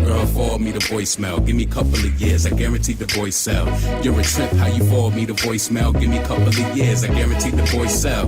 Girl, forward me the voicemail. Give me a couple of years, I guarantee the voice sell. You're a trip, how you forward me the voicemail? Give me a couple of years, I guarantee the voice sell.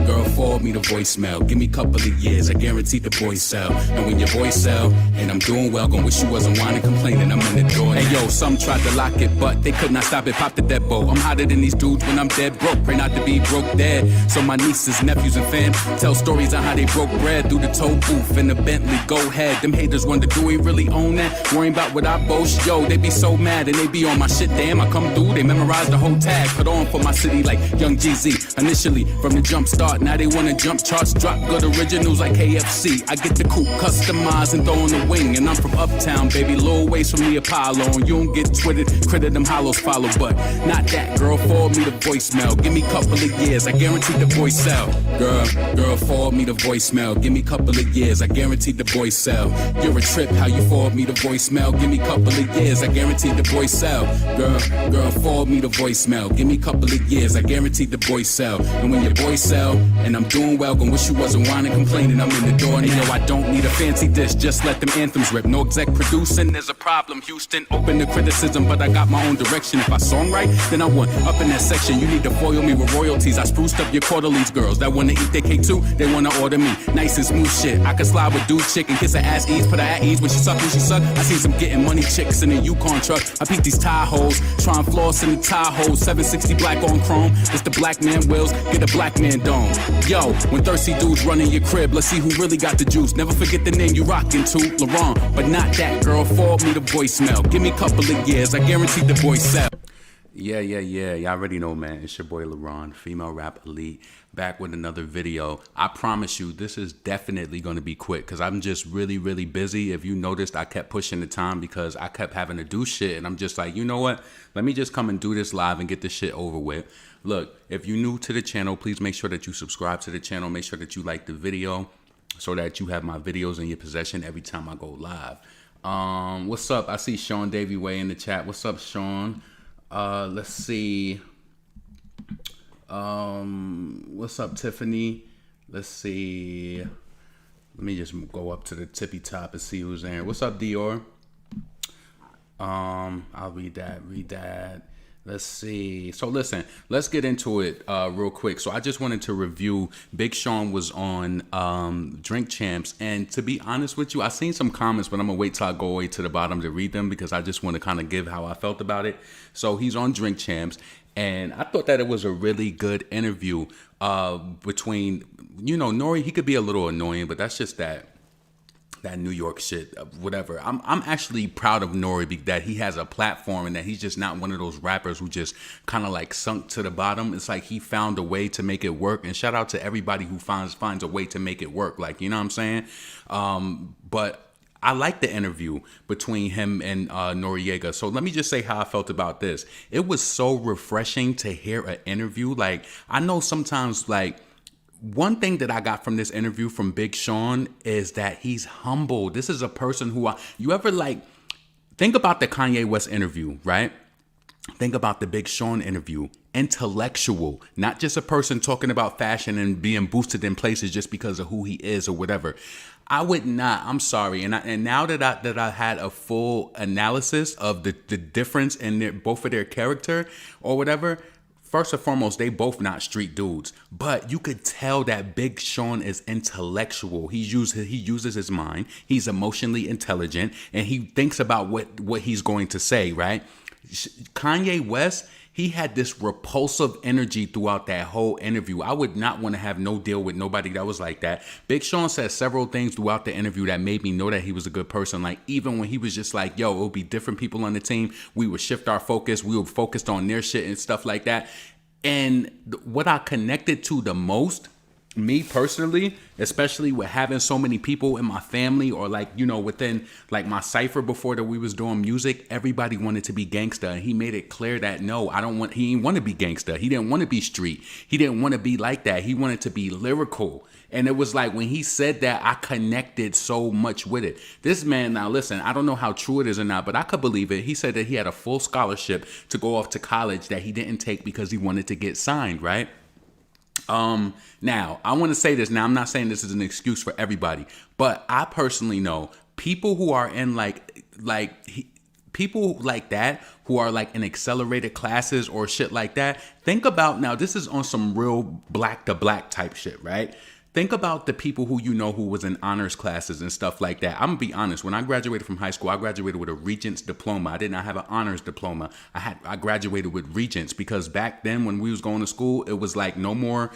Girl, forward me the voicemail. Give me a couple of years, I guarantee the voice sell. And when your voice sell, and I'm doing well, gon' wish you wasn't whining, complaining, I'm in the door. Hey yo, some tried to lock it, but they could not stop it. Pop the deadbolt. I'm hotter than these dudes when I'm dead broke. Pray not to be broke dead. So my nieces, nephews, and fam tell stories on how they broke bread through the toll booth in the Bentley. Go ahead, them haters wonder, do we really own that? Worrying about what I boast, yo, they be so mad and they be on my shit. Damn, I come through, they memorize the whole tag, put on for my city like Young GZ. Initially from the jump start, now they wanna jump charts, drop good originals like KFC. I get the coupe customized and throw on the wing, and I'm from uptown, baby, little ways from the Apollo. And you don't get twitted, credit them hollows follow, but not that. Girl, forward me the voicemail. Give me a couple of years, I guarantee the voice sell. Girl, forward me the voicemail. Give me a couple of years, I guarantee the voice sell. You're a trip, how you forward me the voicemail? Give me a couple of years, I guarantee the voice sell. Girl, forward me the voicemail. Give me a couple of years, I guarantee the voice sell. And when your voice sell, and I'm doing well, gon' wish you wasn't whining, complaining, I'm in the door now. Yo, I don't need a fancy dish, just let them anthems rip. No exec producing, there's a problem. Houston, open to criticism, but I got my own direction. If I songwrite, then I want up in that section. You need to foil me with royalties. I spruced up your quarterlies, girls that wanna eat their cake too. They wanna order me, nice and smooth shit. I can slide with dude chick and kiss her ass ease, put her at ease when she suck. I see some getting money chicks in a Yukon truck. I peep these Tahoes, trying floss in the Tahoe. 760 black on chrome. It's the black man wheels, get a black man dome. Yo, when thirsty dudes run in your crib, let's see who really got the juice. Never forget the name you rockin' to, Laurent, but not that. Girl, forward me the voicemail. Give me a couple of years, I guarantee the voice sell. Yeah. Y'all already know, man. It's your boy Laurent, female rap elite, back with another video. I promise you, this is definitely going to be quick because I'm just really busy. If you noticed, I kept pushing the time because I kept having to do shit. And I'm just like, you know what? Let me just come and do this live and get this shit over with. Look, if you're new to the channel, please make sure that you subscribe to the channel. Make sure that you like the video so that you have my videos in your possession every time I go live. What's up? I see Sean Davy Way in the chat. What's up, Sean? Let's see. What's up, Tiffany? Let's see. Let me just go up to the tippy top and see who's there. What's up, Dior? I'll read that. Let's see. So listen, let's get into it real quick. So I just wanted to review. Big Sean was on Drink Champs, and to be honest with you, I seen some comments, but I'm gonna wait till I go away to the bottom to read them because I just want to kind of give how I felt about it. So he's on Drink Champs, and I thought that it was a really good interview between, you know, Nori. He could be a little annoying, but that's just that New York shit, whatever. I'm actually proud of Nori that he has a platform and that he's just not one of those rappers who just kind of like sunk to the bottom. It's like he found a way to make it work, and shout out to everybody who finds a way to make it work. Like, you know what I'm saying? But I like the interview between him and Noriega. So let me just say how I felt about this. It was so refreshing to hear an interview. Like, I know sometimes, like, one thing that I got from this interview from Big Sean is that he's humble. This is a person who you ever like, think about the Kanye West interview, right? Think about the Big Sean interview. Intellectual, not just a person talking about fashion and being boosted in places just because of who he is or whatever. I would not, I'm sorry. And now that I had a full analysis of the difference in both of their character or whatever, first and foremost, they both not street dudes, but you could tell that Big Sean is intellectual. He uses his mind. He's emotionally intelligent, and he thinks about what he's going to say, right? Kanye West, he had this repulsive energy throughout that whole interview. I would not want to have no deal with nobody that was like that. Big Sean said several things throughout the interview that made me know that he was a good person. Like, even when he was just like, yo, it'll be different people on the team. We would shift our focus. We were focused on their shit and stuff like that. And what I connected to the most, me personally, especially with having so many people in my family or like, you know, within like my cipher before that we was doing music, everybody wanted to be gangsta. And he made it clear that no, he didn't want to be gangsta. He didn't want to be street. He didn't want to be like that. He wanted to be lyrical. And it was like when he said that, I connected so much with it. This man, now listen, I don't know how true it is or not, but I could believe it. He said that he had a full scholarship to go off to college that he didn't take because he wanted to get signed, right? Now, I want to say this. Now, I'm not saying this is an excuse for everybody, but I personally know people who are in people like that who are like in accelerated classes or shit like that. Think about now. This is on some real black to black type shit, right? Think about the people who you know who was in honors classes and stuff like that. I'm gonna be honest. When I graduated from high school, I graduated with a Regents diploma. I did not have an honors diploma. I graduated with Regents because back then when we was going to school, it was like no more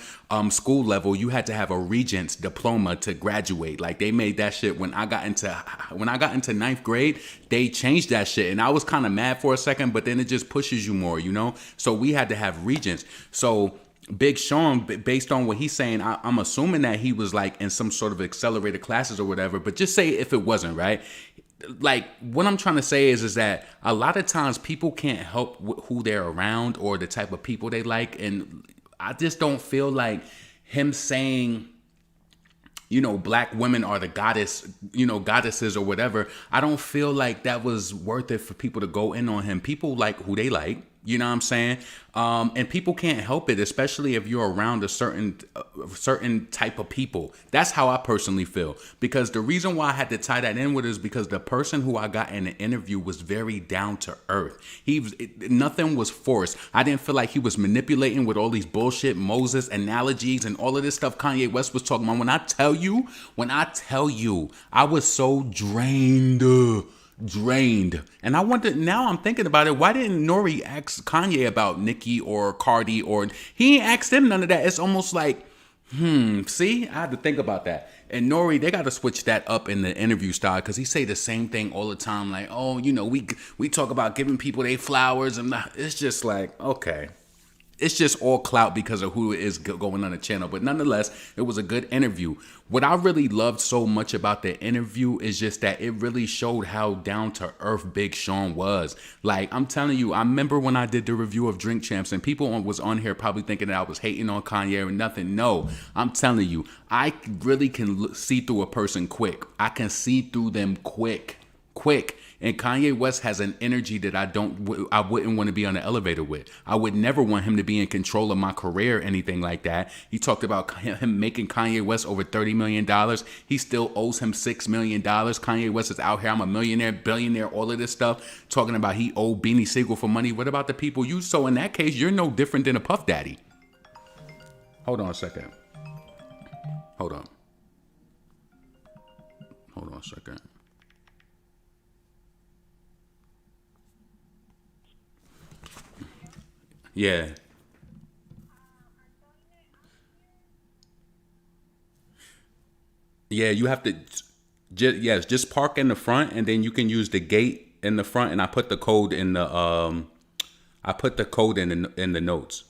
school level. You had to have a Regents diploma to graduate. Like they made that shit when I got into ninth grade. They changed that shit, and I was kind of mad for a second, but then it just pushes you more, you know. So we had to have Regents. So Big Sean, based on what he's saying, I'm assuming that he was like in some sort of accelerated classes or whatever, but just say if it wasn't, right? Like what I'm trying to say is that a lot of times people can't help who they're around or the type of people they like. And I just don't feel like him saying, you know, black women are the goddesses or whatever. I don't feel like that was worth it for people to go in on him. People like who they like. You know what I'm saying? And people can't help it, especially if you're around a certain type of people. That's how I personally feel. Because the reason why I had to tie that in with is because the person who I got in the interview was very down to earth. Nothing was forced. I didn't feel like he was manipulating with all these bullshit Moses analogies and all of this stuff Kanye West was talking about. When I tell you, I was so drained. And I wonder, now I'm thinking about it, why didn't Nori ask Kanye about Nicki or Cardi, or he ain't asked them none of that? It's almost like, see, I had to think about that. And Nori, they got to switch that up in the interview style, because he say the same thing all the time, like, oh, you know, we talk about giving people their flowers, and it's just like, okay. It's just all clout because of who is going on the channel. But nonetheless, it was a good interview. What I really loved so much about the interview is just that it really showed how down to earth Big Sean was. Like, I'm telling you, I remember when I did the review of Drink Champs and people was on here probably thinking that I was hating on Kanye or nothing. No, I'm telling you, I really can see through a person quick. I can see through them quick. And Kanye West has an energy that I wouldn't want to be on the elevator with. I would never want him to be in control of my career or anything like that. He talked about him making Kanye West over $30 million. He still owes him $6 million. Kanye West is out here, I'm a millionaire, billionaire, all of this stuff. Talking about he owed Beanie Siegel for money. What about the people you? So in that case, you're no different than a Puff Daddy. Hold on a second. Hold on a second. Yeah. Yeah, you have to just park in the front, and then you can use the gate in the front, and I put the code in the in the notes.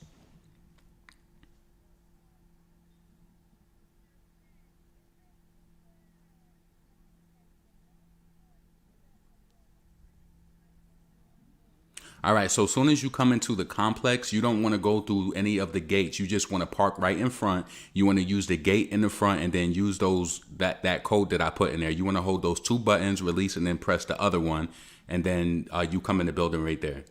All right, so as soon as you come into the complex, you don't want to go through any of the gates. You just want to park right in front. You want to use the gate in the front and then use that code that I put in there. You want to hold those two buttons, release, and then press the other one, and then you come in the building right there.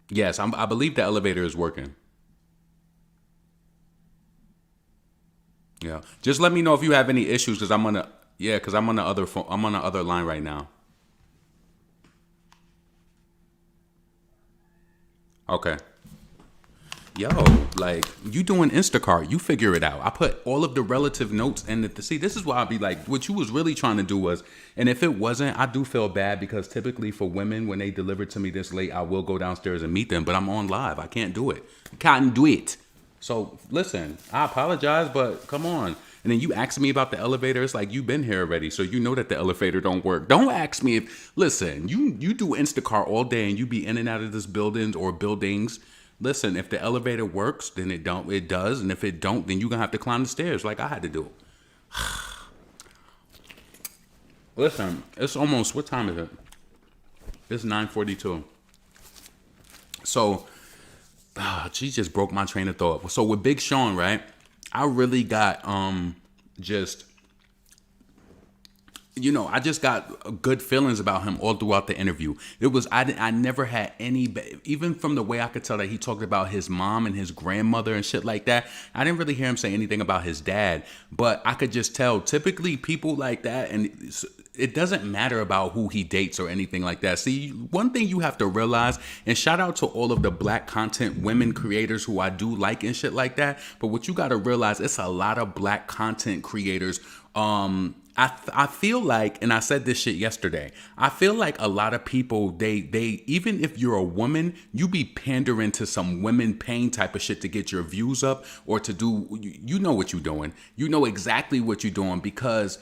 Yes, I believe the elevator is working. Yeah. Just let me know if you have any issues, because I'm on the other phone. I'm on the other line right now. Okay. Yo, like, you doing Instacart, you figure it out. I put all of the relative notes in the see, this is why I'd be like, what you was really trying to do was, and if it wasn't, I do feel bad, because typically for women, when they deliver to me this late, I will go downstairs and meet them, but I'm on live. I can't do it. Can't do it. So listen, I apologize, but come on. And then you ask me about the elevator. It's like, you've been here already, so you know that the elevator don't work. Don't ask me if, listen, you do Instacart all day and you be in and out of this buildings or buildings. Listen, if the elevator works, then it does. And if it don't, then you're going to have to climb the stairs like I had to do. Listen, it's almost, what time is it? It's 9:42. So, she just broke my train of thought. So with Big Sean, right? I really got just you know, I just got good feelings about him all throughout the interview. It was, I never had any, even from the way I could tell that he talked about his mom and his grandmother and shit like that. I didn't really hear him say anything about his dad, but I could just tell typically people like that, and it doesn't matter about who he dates or anything like that. See, one thing you have to realize, and shout out to all of the black content women creators who I do like and shit like that, but what you got to realize, it's a lot of black content creators. I feel like, and I said this shit yesterday, I feel like a lot of people, they even if you're a woman, you be pandering to some women pain type of shit to get your views up or to do, you know what you're doing. You know exactly what you're doing, because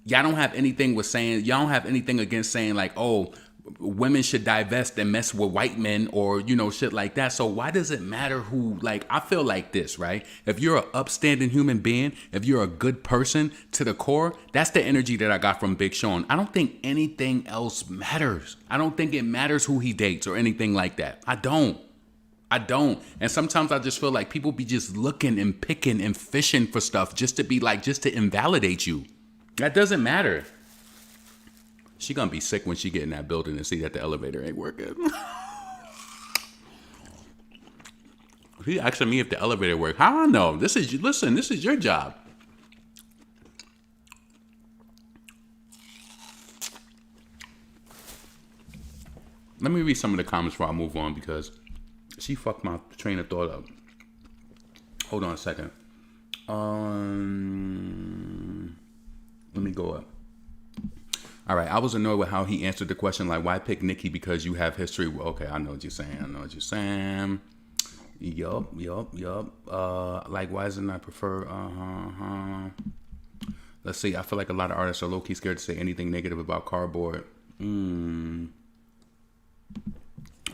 y'all don't have anything with saying, y'all don't have anything against saying like, oh, women should divest and mess with white men or, you know, shit like that. So why does it matter who, like, I feel like this, right? If you're an upstanding human being, if you're a good person to the core, that's the energy that I got from Big Sean. I don't think anything else matters. I don't think it matters who he dates or anything like that. I don't. And sometimes I just feel like people be just looking and picking and fishing for stuff just to be like, just to invalidate you. That doesn't matter. She gonna be sick when she get in that building and see that the elevator ain't working. He asking me if the elevator works. How I know? This is your job. Let me read some of the comments before I move on, because she fucked my train of thought up. Hold on a second. Let me go up. All right, I was annoyed with how he answered the question, like, why pick Nicki because you have history? Well, okay, I know what you're saying. Yup. Like, why isn't I prefer? Let's see. I feel like a lot of artists are low-key scared to say anything negative about Cardboard.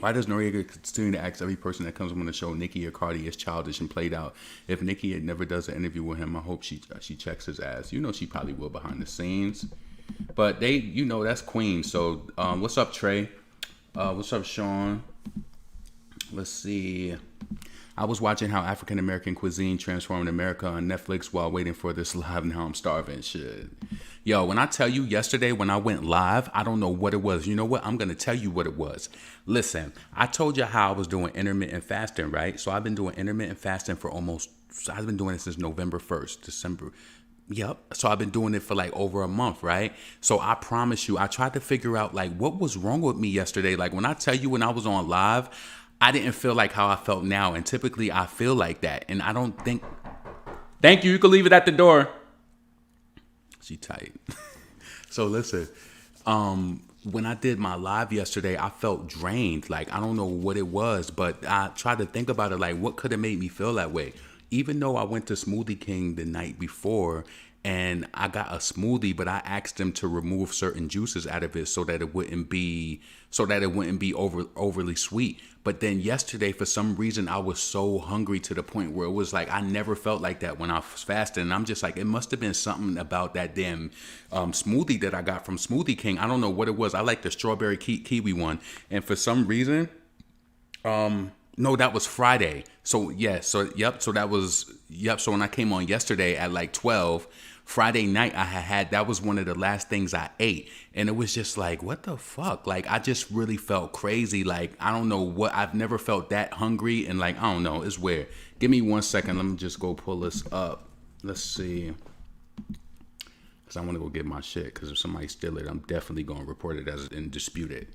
Why does Noriega continue to ask every person that comes on the show, Nicki or Cardi, is childish and played out? If Nicki never does an interview with him, I hope she checks his ass. You know she probably will behind the scenes. But they, you know, that's Queen. So, what's up, Trey? What's up, Sean? Let's see. I was watching how African American cuisine transformed America on Netflix while waiting for this live. Now I'm starving. Shit. Yo, when I tell you yesterday when I went live, I don't know what it was. You know what? I'm going to tell you what it was. Listen, I told you how I was doing intermittent fasting, right? So I've been doing intermittent fasting for I've been doing it since November 1st, December. Yep. So I've been doing it for like over a month, right? So I promise you, I tried to figure out like what was wrong with me yesterday. Like when I tell you when I was on live, I didn't feel like how I felt now. And typically I feel like that. And I don't think, thank you. You can leave it at the door. She tight. So listen, when I did my live yesterday, I felt drained. Like, I don't know what it was, but I tried to think about it. Like, what could have made me feel that way? Even though I went to Smoothie King the night before and I got a smoothie, but I asked them to remove certain juices out of it so that it wouldn't be overly sweet. But then yesterday, for some reason, I was so hungry to the point where it was like, I never felt like that when I was fasting. And I'm just like, it must have been something about that damn smoothie that I got from Smoothie King. I don't know what it was. I like the strawberry kiwi one. And for some reason, no, that was Friday. So yeah, so when I came on yesterday at like 12, Friday night I had that was one of the last things I ate. And it was just like, what the fuck? Like, I just really felt crazy. Like, I don't know what, I've never felt that hungry. And like, I don't know, it's weird. Give me 1 second. Let me just go pull this up. Let's see. Because I want to go get my shit. Because if somebody steal it, I'm definitely going to report it as and dispute it.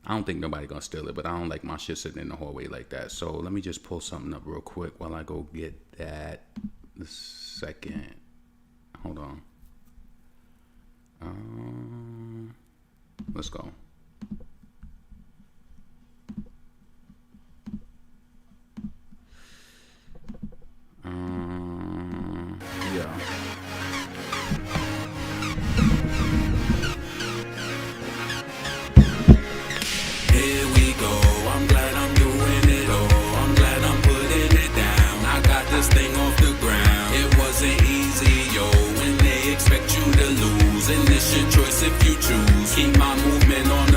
I don't think nobody gonna steal it, but I don't like my shit sitting in the hallway like that. So let me just pull something up real quick while I go get that. A second. Hold on. Let's go. Yeah. Here we go, I'm glad I'm doing it all. I'm glad I'm putting it down. I got this thing off the ground. It wasn't easy, yo, when they expect you to lose. And it's your choice if you choose. Keep my movement on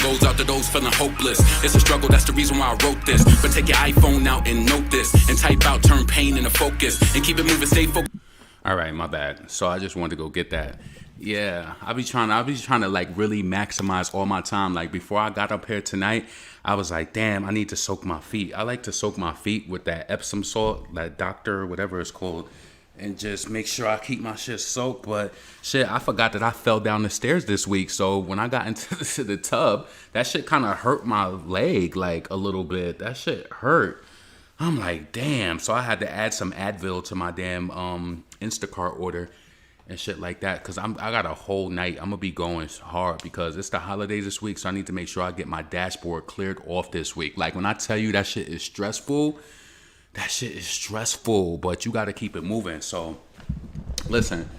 goes out to those feeling hopeless. It's a struggle, that's the reason why I wrote this. But take your iPhone out and note this, and type out, turn pain into focus, and keep it moving, stay focused. All right, my bad. So I just wanted to go get that. Yeah, I be trying to like really maximize all my time. Like before I got up here tonight, I was like, damn, I need to soak my feet. I like to soak my feet with that Epsom salt, that Dr. whatever it's called, and just make sure I keep my shit soaked. But shit, I forgot that I fell down the stairs this week. So when I got into the tub, that shit kind of hurt my leg like a little bit. That shit hurt. I'm like, damn. So I had to add some Advil to my damn Instacart order and shit like that, because I got a whole night. I'm gonna be going hard because it's the holidays this week, so I need to make sure I get my dashboard cleared off this week. Like when I tell you that shit is stressful, that shit is stressful, but you gotta keep it moving. So listen,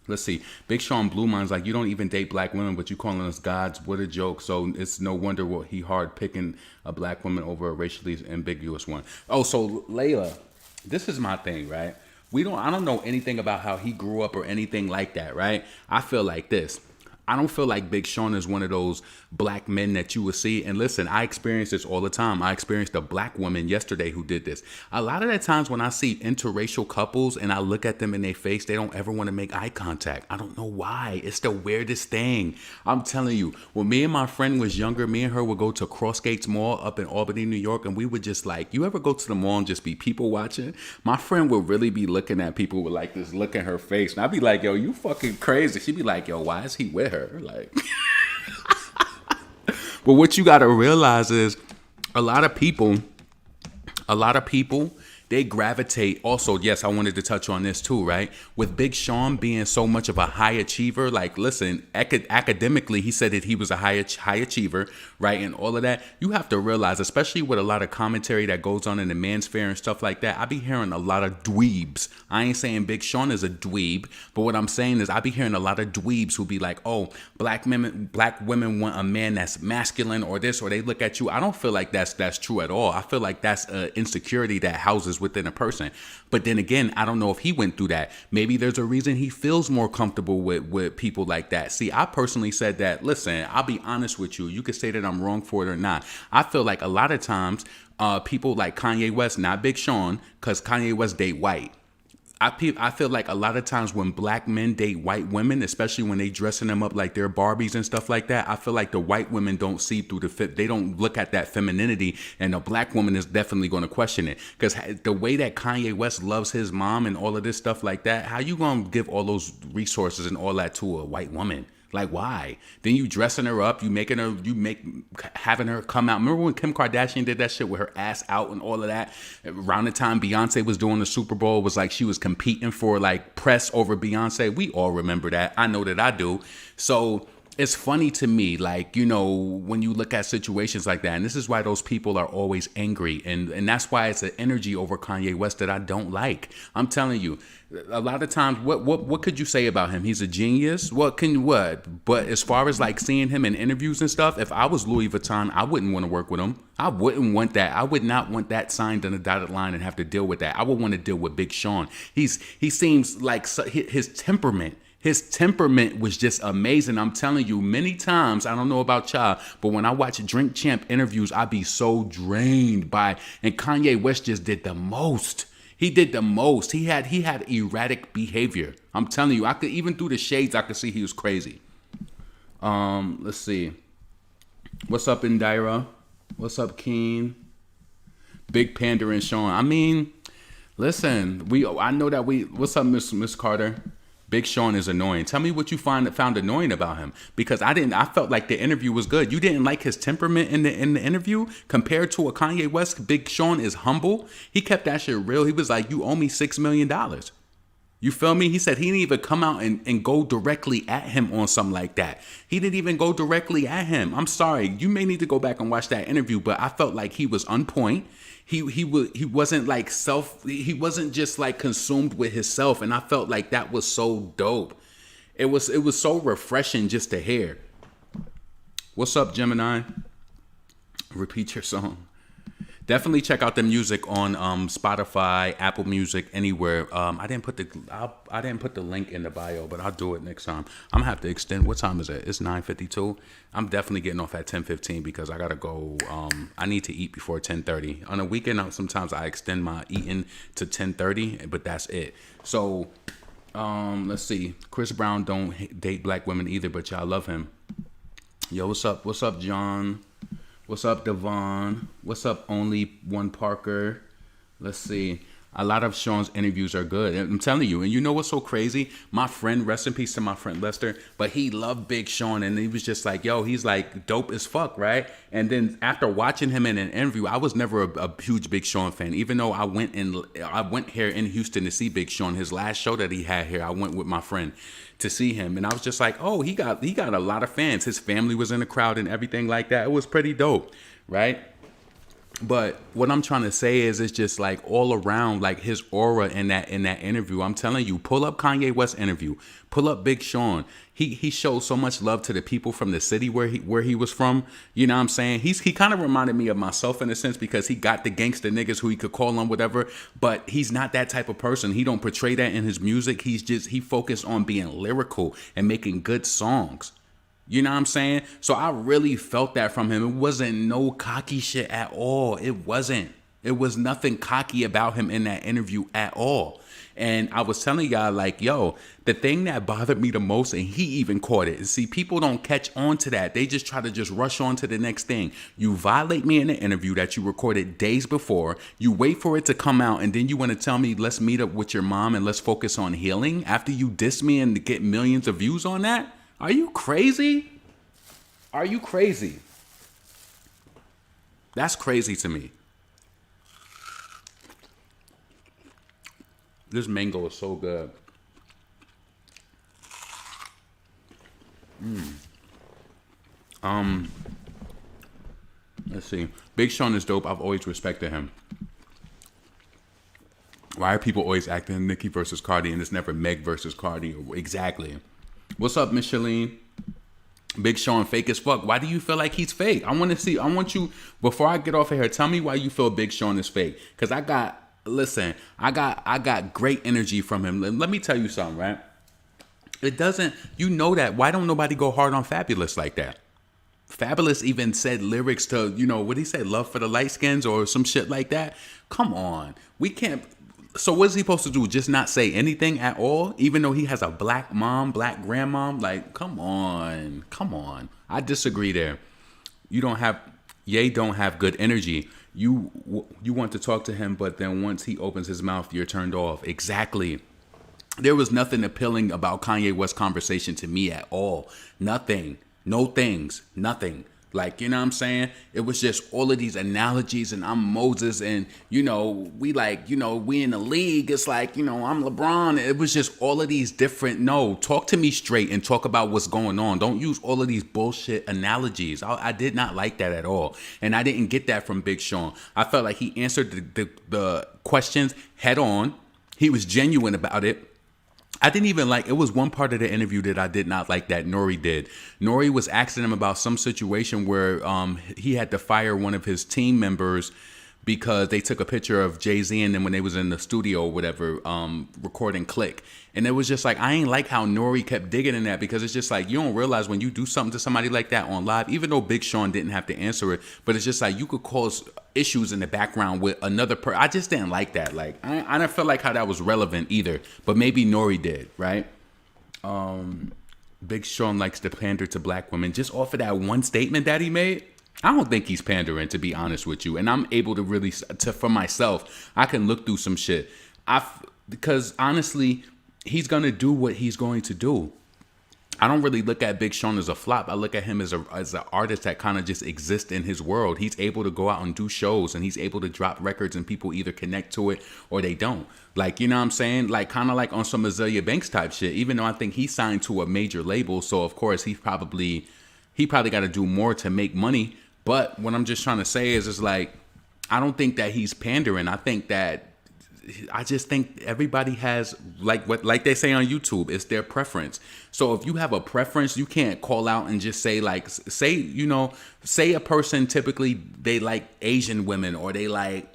let's see. Big Sean Blue Mind's like, you don't even date black women, but you calling us gods. What a joke. So it's no wonder what he hard picking a black woman over a racially ambiguous one. Oh, so Layla, this is my thing, right? I don't know anything about how he grew up or anything like that, right? I feel like this. I don't feel like Big Sean is one of those black men that you would see. And listen, I experience this all the time. I experienced a black woman yesterday who did this. A lot of the times when I see interracial couples and I look at them in their face, they don't ever want to make eye contact. I don't know why. It's the weirdest thing. I'm telling you, when me and my friend was younger, me and her would go to Crossgates Mall up in Albany, New York, and we would just like, you ever go to the mall and just be people watching? My friend would really be looking at people with like this look in her face. And I'd be like, yo, you fucking crazy. She'd be like, yo, why is he with her? Like, but what you got to realize is a lot of people, they gravitate. Also, yes, I wanted to touch on this too, right? With Big Sean being so much of a high achiever, like, listen, academically, he said that he was a high achiever, right? And all of that. You have to realize, especially with a lot of commentary that goes on in the manosphere and stuff like that, I be hearing a lot of dweebs. I ain't saying Big Sean is a dweeb, but what I'm saying is I be hearing a lot of dweebs who be like, oh, black women want a man that's masculine or this, or they look at you. I don't feel like that's true at all. I feel like that's an insecurity that houses within a person. But then again, I don't know if he went through that. Maybe there's a reason he feels more comfortable with people like that. See, I personally said that, listen, I'll be honest with you. You could say that I'm wrong for it or not. I feel like a lot of times people like Kanye West, not Big Sean, because Kanye West date white. I feel like a lot of times when black men date white women, especially when they dressing them up like they're Barbies and stuff like that, I feel like the white women don't see through they don't look at that femininity, and the black woman is definitely going to question it. Because the way that Kanye West loves his mom and all of this stuff like that, how you going to give all those resources and all that to a white woman? Like, why? Then you dressing her up, having her come out. Remember when Kim Kardashian did that shit with her ass out and all of that? Around the time Beyonce was doing the Super Bowl, it was like she was competing for like press over Beyonce. We all remember that. I know that I do. So it's funny to me, like, you know, when you look at situations like that, and this is why those people are always angry, and that's why it's an energy over Kanye West that I don't like. I'm telling you, a lot of times, what could you say about him? He's a genius. What? But as far as like seeing him in interviews and stuff, if I was Louis Vuitton, I wouldn't want to work with him. I wouldn't want that. I would not want that signed on a dotted line and have to deal with that. I would want to deal with Big Sean. He seems like his temperament. His temperament was just amazing. I'm telling you, many times, I don't know about y'all, but when I watch Drink Champ interviews, I be so drained and Kanye West just did the most. He did the most. He had erratic behavior. I'm telling you, even through the shades, I could see he was crazy. Let's see. What's up, Indira? What's up, Keen? Big Panda and Sean. I mean, listen, I know that what's up, Miss Carter? Big Sean is annoying. Tell me what you found annoying about him, because I felt like the interview was good. You didn't like his temperament in the interview compared to a Kanye West. Big Sean is humble. He kept that shit real. He was like, you owe me $6 million. You feel me? He said he didn't even come out and go directly at him on something like that. He didn't even go directly at him. I'm sorry. You may need to go back and watch that interview, but I felt like he was on point. He wasn't like he wasn't just like consumed with himself, and I felt like that was so dope. It was so refreshing just to hear. What's up, Gemini? Repeat your song. Definitely check out the music on Spotify, Apple Music, anywhere. I didn't put the link in the bio, but I'll do it next time. I'm gonna have to extend. What time is it? It's 9:52. I'm definitely getting off at 10:15 because I gotta go. I need to eat before 10:30. On a weekend, sometimes I extend my eating to 10:30, but that's it. So let's see. Chris Brown don't date black women either, but y'all love him. Yo, what's up? What's up, John? What's up, Devon? What's up, Only One Parker? Let's see. A lot of Sean's interviews are good. I'm telling you. And you know what's so crazy? My friend, rest in peace to my friend Lester, but he loved Big Sean. And he was just like, yo, he's like dope as fuck, right? And then after watching him in an interview, I was never a huge Big Sean fan. Even though I went here in Houston to see Big Sean. His last show that he had here, I went with my friend to see him. And I was just like, oh, he got a lot of fans. His family was in the crowd and everything like that. It was pretty dope, right? But what I'm trying to say is it's just like all around, like his aura in that interview. I'm telling you, pull up Kanye West interview, pull up Big Sean. He showed so much love to the people from the city where he was from. You know what I'm saying? He kind of reminded me of myself in a sense because he got the gangster niggas who he could call on whatever, but he's not that type of person. He don't portray that in his music. He focused on being lyrical and making good songs. You know what I'm saying? So I really felt that from him. It wasn't no cocky shit at all. It wasn't. It was nothing cocky about him in that interview at all. And I was telling y'all, like, yo, the thing that bothered me the most, and he even caught it, is see, people don't catch on to that. They just try to just rush on to the next thing. You violate me in an interview that you recorded days before. You wait for it to come out, and then you want to tell me, let's meet up with your mom and let's focus on healing after you diss me and get millions of views on that? Are you crazy? Are you crazy? That's crazy to me. This mango is so good. Let's see. Big Sean is dope. I've always respected him. Why are people always acting Nicki versus Cardi and it's never Meg versus Cardi? Exactly. What's up, Micheline? Big Sean fake as fuck. Why do you feel like he's fake? I want you, before I get off of here, tell me why you feel Big Sean is fake. Because I got great energy from him. Let me tell you something, right? It doesn't, you know that. Why don't nobody go hard on Fabulous like that? Fabulous even said lyrics to, you know, what he said, love for the light skins or some shit like that. Come on. We can't. So what is he supposed to do? Just not say anything at all? Even though he has a black mom, black grandmom? Like, come on. Come on. I disagree there. Ye don't have good energy. You want to talk to him, but then once he opens his mouth, you're turned off. Exactly. There was nothing appealing about Kanye West's conversation to me at all. Nothing. No things. Nothing. Like, you know what I'm saying? It was just all of these analogies and I'm Moses and, you know, we like, you know, we in the league. It's like, you know, I'm LeBron. It was just all of these different, no, talk to me straight and talk about what's going on. Don't use all of these bullshit analogies. I did not like that at all. And I didn't get that from Big Sean. I felt like he answered the questions head on. He was genuine about it. I didn't even like, it was one part of the interview that I did not like that Nori did. Nori was asking him about some situation where he had to fire one of his team members because they took a picture of Jay-Z and then when they was in the studio or whatever, recording Click. And it was just like, I ain't like how Nori kept digging in that because it's just like, you don't realize when you do something to somebody like that on live, even though Big Sean didn't have to answer it, but it's just like you could cause issues in the background with another person. I just didn't like that. Like, I didn't feel like how that was relevant either, but maybe Nori did, right? Big Sean likes to pander to black women just off of that one statement that he made. I don't think he's pandering, to be honest with you. And I'm able to really, for myself, I can look through some shit. Because honestly, he's going to do what he's going to do. I don't really look at Big Sean as a flop. I look at him as an artist that kind of just exists in his world. He's able to go out and do shows and he's able to drop records and people either connect to it or they don't. Like, you know what I'm saying? Like, kind of like on some Azealia Banks type shit, even though I think he signed to a major label. So, of course, he probably got to do more to make money. But what I'm just trying to say is like, I don't think that he's pandering. I think that I just think everybody has like they say on YouTube, it's their preference. So if you have a preference, you can't call out and just say say a person typically they like Asian women or they like,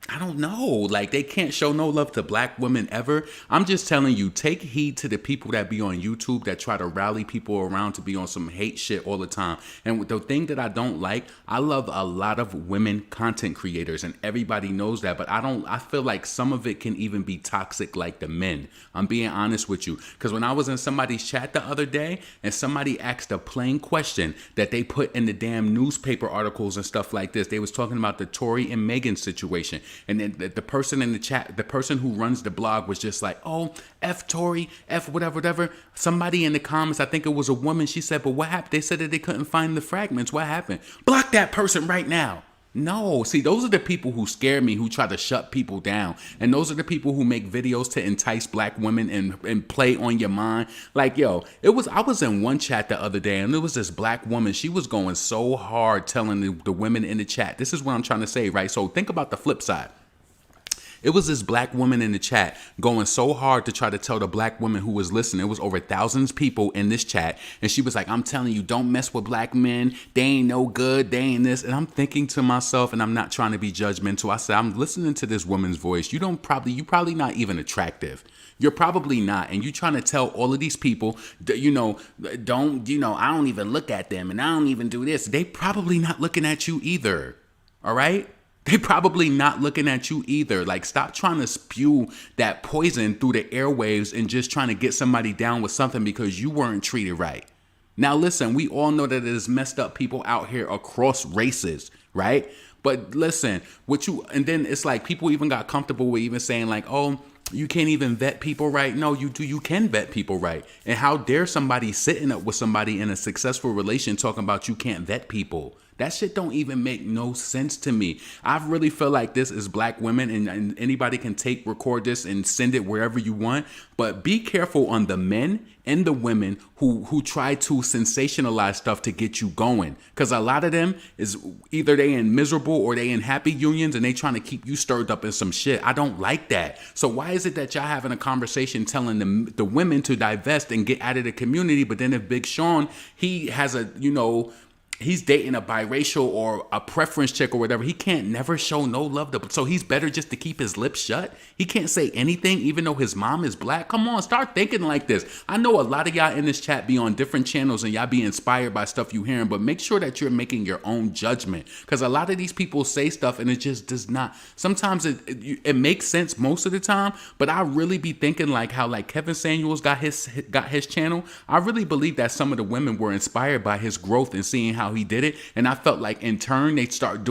I don't know. Like, they can't show no love to black women ever. I'm just telling you, take heed to the people that be on YouTube that try to rally people around to be on some hate shit all the time. And the thing that I don't like, I love a lot of women content creators, and everybody knows that. But I feel like some of it can even be toxic like the men. I'm being honest with you. Because when I was in somebody's chat the other day and somebody asked a plain question that they put in the damn newspaper articles and stuff like this, they was talking about the Tory and Megan situation. And then the person in the chat, the person who runs the blog was just like, oh, F Tory, F whatever. Somebody in the comments, I think it was a woman, she said, but what happened? They said that they couldn't find the fragments. What happened? Block that person right now. No, see, those are the people who scare me, who try to shut people down. And those are the people who make videos to entice black women and play on your mind. Like, yo, I was in one chat the other day, and there was this black woman. She was going so hard telling the women in the chat. This is what I'm trying to say, right? So think about the flip side. It was this black woman in the chat going so hard to try to tell the black woman who was listening. It was over thousands of people in this chat. And she was like, I'm telling you, don't mess with black men. They ain't no good. They ain't this. And I'm thinking to myself, and I'm not trying to be judgmental. I said, I'm listening to this woman's voice. You probably not even attractive. You're probably not. And you trying to tell all of these people, I don't even look at them and I don't even do this. They probably not looking at you either. All right? They probably not looking at you either. Like, stop trying to spew that poison through the airwaves and just trying to get somebody down with something because you weren't treated right. Now, listen, we all know that there's messed up people out here across races, right? But listen, and then it's like people even got comfortable with even saying like, oh, you can't even vet people right. No, you do. You can vet people right. And how dare somebody sitting up with somebody in a successful relation talking about you can't vet people? That shit don't even make no sense to me. I really feel like this is black women, and anybody can record this and send it wherever you want. But be careful on the men and the women who try to sensationalize stuff to get you going. Because a lot of them is either they in miserable or they in happy unions and they trying to keep you stirred up in some shit. I don't like that. So why is it that y'all having a conversation telling the women to divest and get out of the community? But then if Big Sean, he has he's dating a biracial or a preference chick or whatever, he can't never show no love to, so he's better just to keep his lips shut. He can't say anything even though his mom is black. Come on, start thinking like this. I know a lot of y'all in this chat be on different channels and y'all be inspired by stuff you hearing, but make sure that you're making your own judgment, because a lot of these people say stuff and it just does not. Sometimes it makes sense most of the time, but I really be thinking like how like Kevin Samuels got his channel. I really believe that some of the women were inspired by his growth and seeing how he did it, and I felt like in turn they start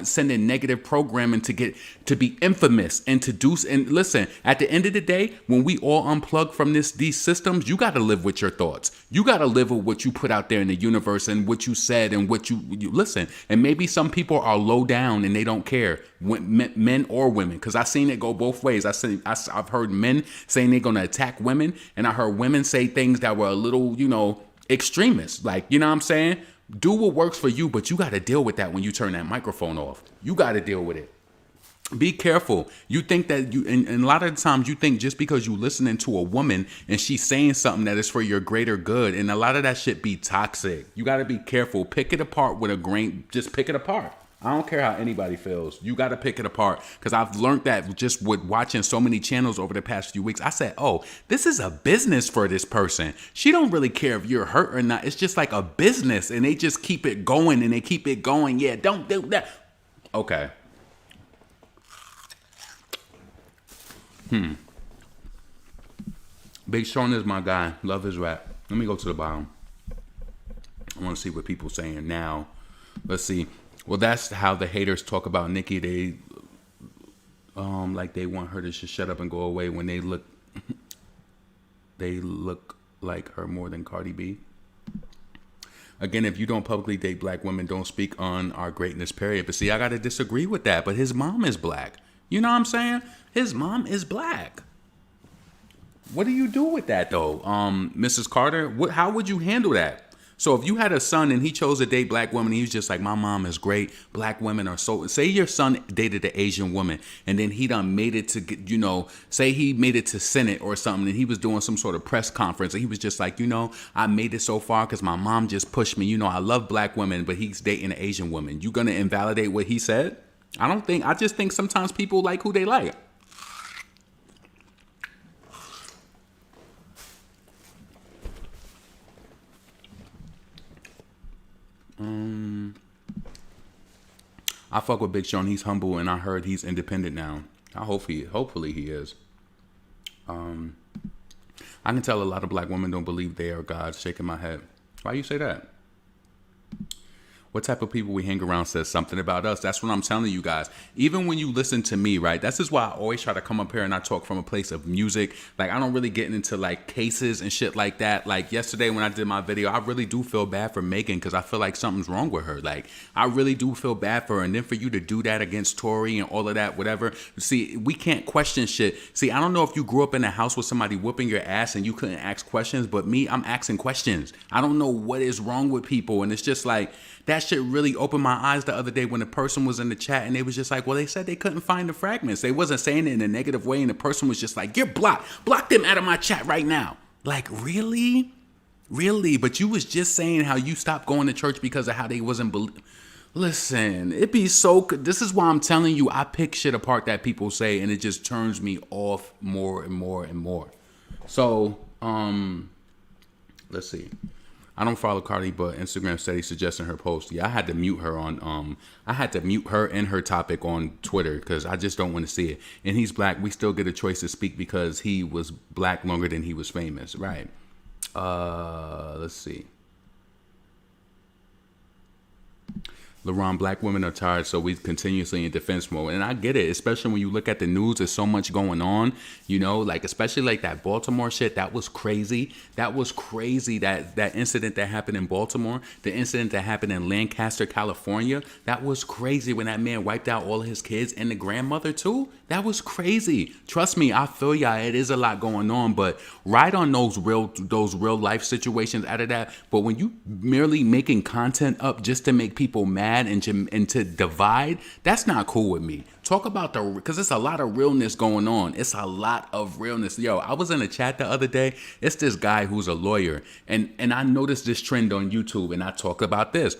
sending negative programming to be infamous and to do. And listen, at the end of the day, when we all unplug from these systems, you got to live with your thoughts. You got to live with what you put out there in the universe and what you said and what you listen. And maybe some people are low down and they don't care, men or women, because I seen it go both ways. I've heard men saying they're gonna attack women, and I heard women say things that were a little extremist, like, you know what I'm saying? Do what works for you, but you got to deal with that when you turn that microphone off. You got to deal with it. Be careful. You think that and a lot of the times you think just because you listening to a woman and she's saying something that is for your greater good, and a lot of that shit be toxic. You got to be careful. Pick it apart with a grain. Just pick it apart. I don't care how anybody feels. You got to pick it apart, because I've learned that just with watching so many channels over the past few weeks. I said, oh, this is a business for this person. She don't really care if you're hurt or not. It's just like a business, and they just keep it going and they keep it going. Yeah, don't do that. Okay. Big Sean is my guy. Love his rap. Let me go to the bottom. I want to see what people saying now. Let's see. Well, that's how the haters talk about Nicki. They like they want her to just shut up and go away when they look like her more than Cardi B. Again, if you don't publicly date black women, don't speak on our greatness, period. But see, I got to disagree with that. But his mom is black. You know what I'm saying? His mom is black. What do you do with that, though? Mrs. Carter, how would you handle that? So if you had a son and he chose to date black women, he was just like, my mom is great. Black women are so. Say your son dated an Asian woman, and then he done made it to get, say he made it to Senate or something, and he was doing some sort of press conference, and he was just like, I made it so far because my mom just pushed me. I love black women, but he's dating an Asian woman. You gonna invalidate what he said? I just think sometimes people like who they like. I fuck with Big Sean. He's humble, and I heard he's independent now. Hopefully he is. I can tell a lot of black women don't believe they are God. Shaking my head. Why you say that? What type of people we hang around says something about us. That's what I'm telling you guys. Even when you listen to me, right? That's just why I always try to come up here and I talk from a place of music. Like, I don't really get into like cases and shit like that. Like yesterday when I did my video, I really do feel bad for Megan because I feel like something's wrong with her. Like, I really do feel bad for her. And then for you to do that against Tory and all of that, whatever. See, we can't question shit. See, I don't know if you grew up in a house with somebody whooping your ass and you couldn't ask questions, but me, I'm asking questions. I don't know what is wrong with people. And it's just like, that shit really opened my eyes the other day when the person was in the chat and they was just like, well, they said they couldn't find the fragments. They wasn't saying it in a negative way, and the person was just like, you're blocked. Block them out of my chat right now. Like, really? Really? But you was just saying how you stopped going to church because of how they wasn't Listen, it be so... This is why I'm telling you, I pick shit apart that people say, and it just turns me off more and more and more. So, let's see. I don't follow Cardi, but Instagram steady suggesting her post. Yeah, I had to mute her on I had to mute her and her topic on Twitter because I just don't want to see it. And he's black. We still get a choice to speak because he was black longer than he was famous. Right. Let's see. LeBron, black women are tired, so we continuously in defense mode. And I get it, especially when you look at the news, there's so much going on, like especially like that Baltimore shit. That was crazy. That was crazy. That incident that happened in Baltimore, the incident that happened in Lancaster, California, that was crazy when that man wiped out all of his kids and the grandmother too. That was crazy. Trust me, I feel y'all. It is a lot going on, but right on those real life situations out of that. But when you merely making content up just to make people mad and to divide, that's not cool with me. Talk about because it's a lot of realness going on. It's a lot of realness. Yo, I was in a chat the other day. It's this guy who's a lawyer, and I noticed this trend on YouTube, and I talk about this.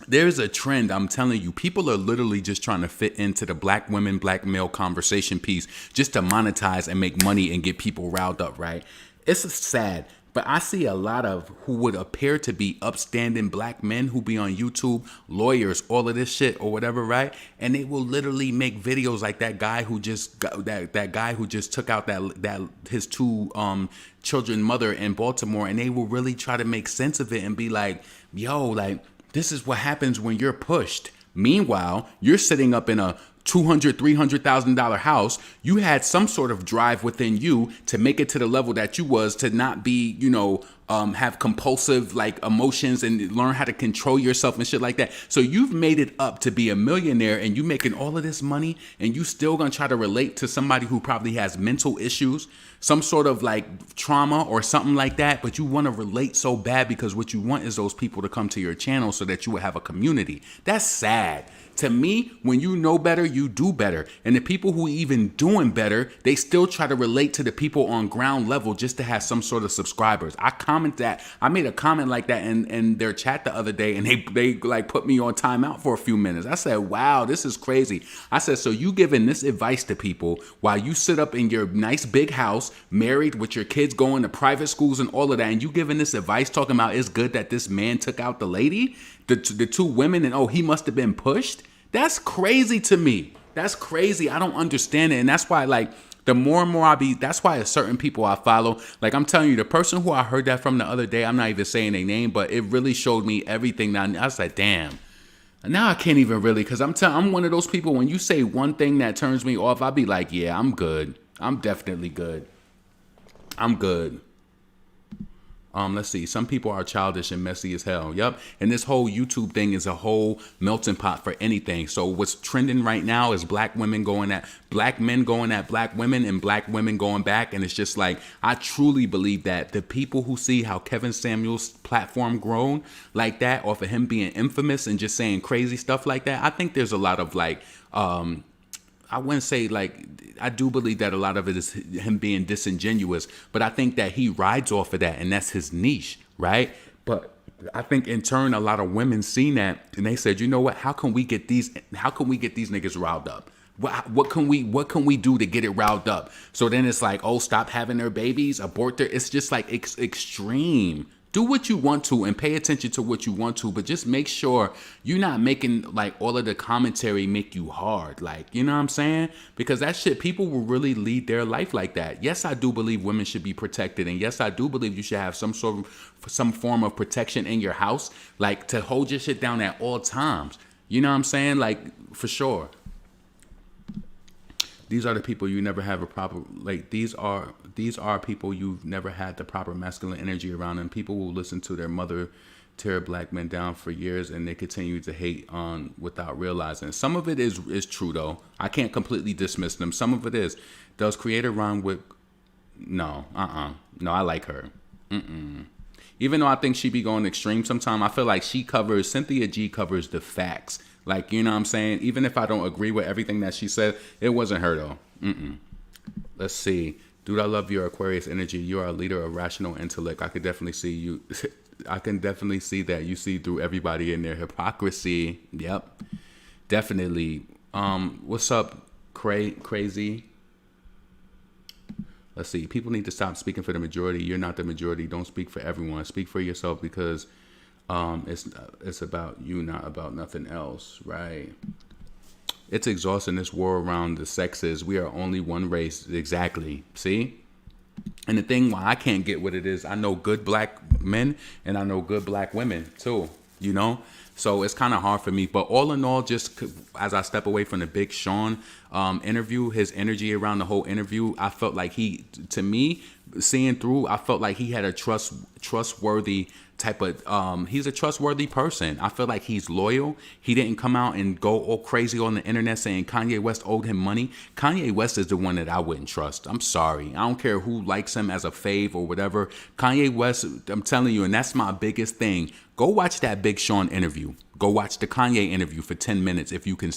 There's a trend, I'm telling you, people are literally just trying to fit into the black women, black male conversation piece just to monetize and make money and get people riled up, right? It's sad, but I see a lot of who would appear to be upstanding black men who be on YouTube, lawyers, all of this shit or whatever, right? And they will literally make videos like that guy who just that guy who just took out that his two children mother in Baltimore, and they will really try to make sense of it and be like, yo, like, this is what happens when you're pushed. Meanwhile, you're sitting up in a $200,000, $300,000 house. You had some sort of drive within you to make it to the level that you was, to not be, have compulsive like emotions and learn how to control yourself and shit like that. So you've made it up to be a millionaire, and you making all of this money, and you still gonna try to relate to somebody who probably has mental issues, some sort of like trauma or something like that, but you want to relate so bad because what you want is those people to come to your channel so that you will have a community. That's sad. To me, when you know better, you do better. And the people who even doing better, they still try to relate to the people on ground level just to have some sort of subscribers. I made a comment like that in their chat the other day, and they like put me on timeout for a few minutes. I said, wow, this is crazy. I said, so you giving this advice to people while you sit up in your nice big house, married with your kids going to private schools and all of that, and you giving this advice talking about it's good that this man took out the lady, the two women, and oh, he must have been pushed? That's crazy to me. That's crazy. I don't understand it. And that's why, like, the more and more that's why certain people I follow, like I'm telling you, the person who I heard that from the other day, I'm not even saying their name, but it really showed me everything. I was like, damn. Now I can't even really, because I'm one of those people, when you say one thing that turns me off, I'll be like, yeah, I'm good. I'm definitely good. I'm good. Let's see. Some people are childish and messy as hell. Yep. And this whole YouTube thing is a whole melting pot for anything. So what's trending right now is black men going at black women and black women going back. And it's just like, I truly believe that the people who see how Kevin Samuels' platform grown like that off of him being infamous and just saying crazy stuff like that, I think there's a lot of like, I wouldn't say like, I do believe that a lot of it is him being disingenuous, but I think that he rides off of that and that's his niche, right? But I think in turn, a lot of women seen that and they said, you know what, how can we get these niggas riled up? What can we do to get it riled up? So then it's like, oh, stop having their babies, abort their, it's just like extreme. Do what you want to and pay attention to what you want to, but just make sure you're not making like all of the commentary make you hard. Like, you know what I'm saying? Because that shit, people will really lead their life like that. Yes, I do believe women should be protected. And yes, I do believe you should have some form of protection in your house, like to hold your shit down at all times. You know what I'm saying? Like, for sure. These are the people you never have a proper, like, these are people you've never had the proper masculine energy around them. People will listen to their mother tear black men down for years and they continue to hate on without realizing. Some of it is true though. I can't completely dismiss them. Some of it is. Does Creator run with, no, no, I like her. Even though I think she be going extreme sometime, I feel like Cynthia G covers the facts. Like, you know what I'm saying? Even if I don't agree with everything that she said, it wasn't her though. Let's see. Dude, I love your Aquarius energy. You are a leader of rational intellect. I could definitely see you. I can definitely see that you see through everybody in their hypocrisy. Yep. Definitely. What's up, Crazy? Let's see. People need to stop speaking for the majority. You're not the majority. Don't speak for everyone. Speak for yourself because it's about you, not about nothing else, right? It's exhausting, this war around the sexes. We are only one race. Exactly. See? And the thing why I can't get what it is, I know good black men and I know good black women too, you know? So it's kind of hard for me. But all in all, just as I step away from the Big Sean interview, his energy around the whole interview, I felt like he, to me, seeing through, I felt like he had a trustworthy type of, he's a trustworthy person. I feel like he's loyal. He didn't come out and go all crazy on the internet saying Kanye West owed him money. Kanye West is the one that I wouldn't trust. I'm sorry. I don't care who likes him as a fave or whatever. Kanye West, I'm telling you, and that's my biggest thing. Go watch that Big Sean interview. Go watch the Kanye interview for 10 minutes if you can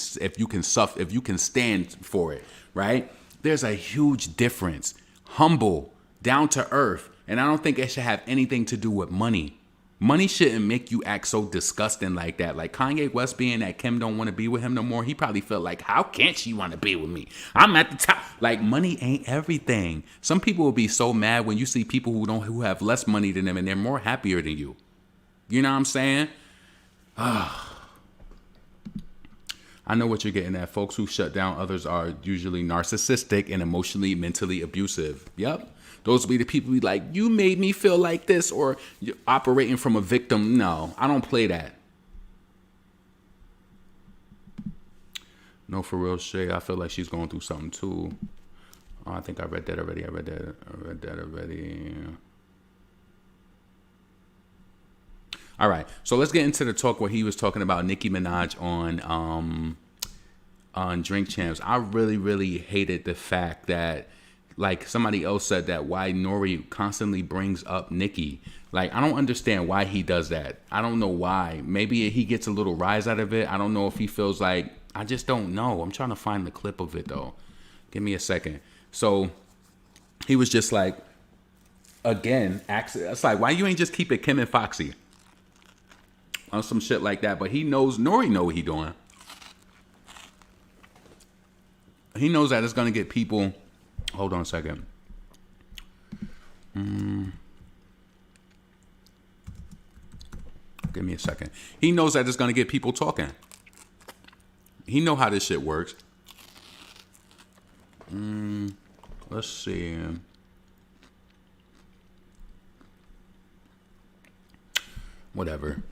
stand for it, right? There's a huge difference. Humble, down to earth, and I don't think it should have anything to do with money. Money shouldn't make you act so disgusting like that. Like Kanye West being that Kim don't want to be with him no more, he probably felt like, how can't she want to be with me? I'm at the top. Like, money ain't everything. Some people will be so mad when you see people who have less money than them and they're more happier than you. You know what I'm saying? I know what you're getting at. Folks who shut down others are usually narcissistic and emotionally, mentally abusive. Yep. Those will be the people who be like, you made me feel like this, or you're operating from a victim. No, I don't play that. No, for real, Shay. I feel like she's going through something too. Oh, I think I read that already. I read that already. All right, so let's get into the talk where he was talking about Nicki Minaj on Drink Champs. I really, really hated the fact that, like somebody else said, that why Nori constantly brings up Nicki. Like, I don't understand why he does that. I don't know why. Maybe he gets a little rise out of it. I don't know if he feels like, I just don't know. I'm trying to find the clip of it though. Give me a second. So he was just like, again, it's like, why you ain't just keep it Kim and Foxy? On some shit like that. But he knows, Nori know what he doing. He knows that it's going to get people. Hold on a second. Give me a second. He knows that it's going to get people talking. He know how this shit works. Let's see. Whatever.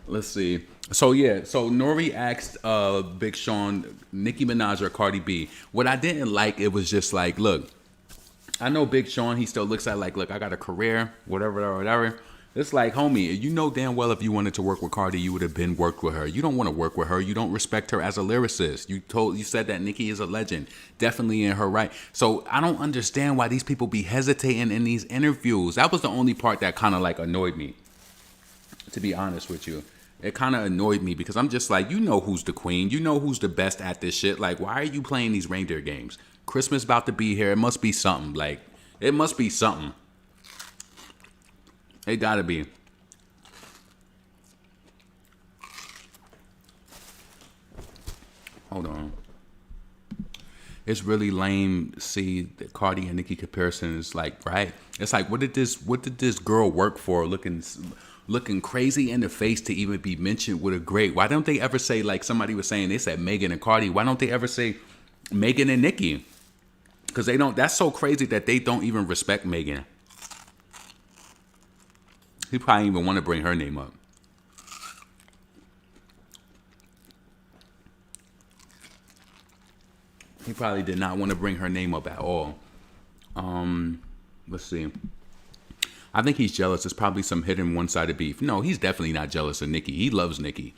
Let's see. So yeah, so Nori asked Big Sean, Nicki Minaj or Cardi B. What I didn't like, it was just like, look, I know Big Sean, he still looks at like, look, I got a career, whatever, whatever. It's like, homie, you know damn well if you wanted to work with Cardi, you would have been worked with her. You don't want to work with her. You don't respect her as a lyricist. You said that Nicki is a legend, definitely in her right. So I don't understand why these people be hesitating in these interviews. That was the only part that kind of like annoyed me, to be honest with you. It kind of annoyed me because I'm just like, you know who's the queen. You know who's the best at this shit. Like, why are you playing these reindeer games? Christmas about to be here. It must be something. Like, it must be something. It gotta be. Hold on. It's really lame to see the Cardi and Nicki comparison is like, right? It's like, what did this girl work for looking crazy in the face to even be mentioned with a great? Why don't they ever say, like somebody was saying, they said Megan and Cardi. Why don't they ever say Megan and Nicki? Because they don't, that's so crazy that they don't even respect Megan. He probably even want to bring her name up. He probably did not want to bring her name up at all. Let's see. I think he's jealous. It's probably some hidden one-sided beef. No, he's definitely not jealous of Nicki. He loves Nicki.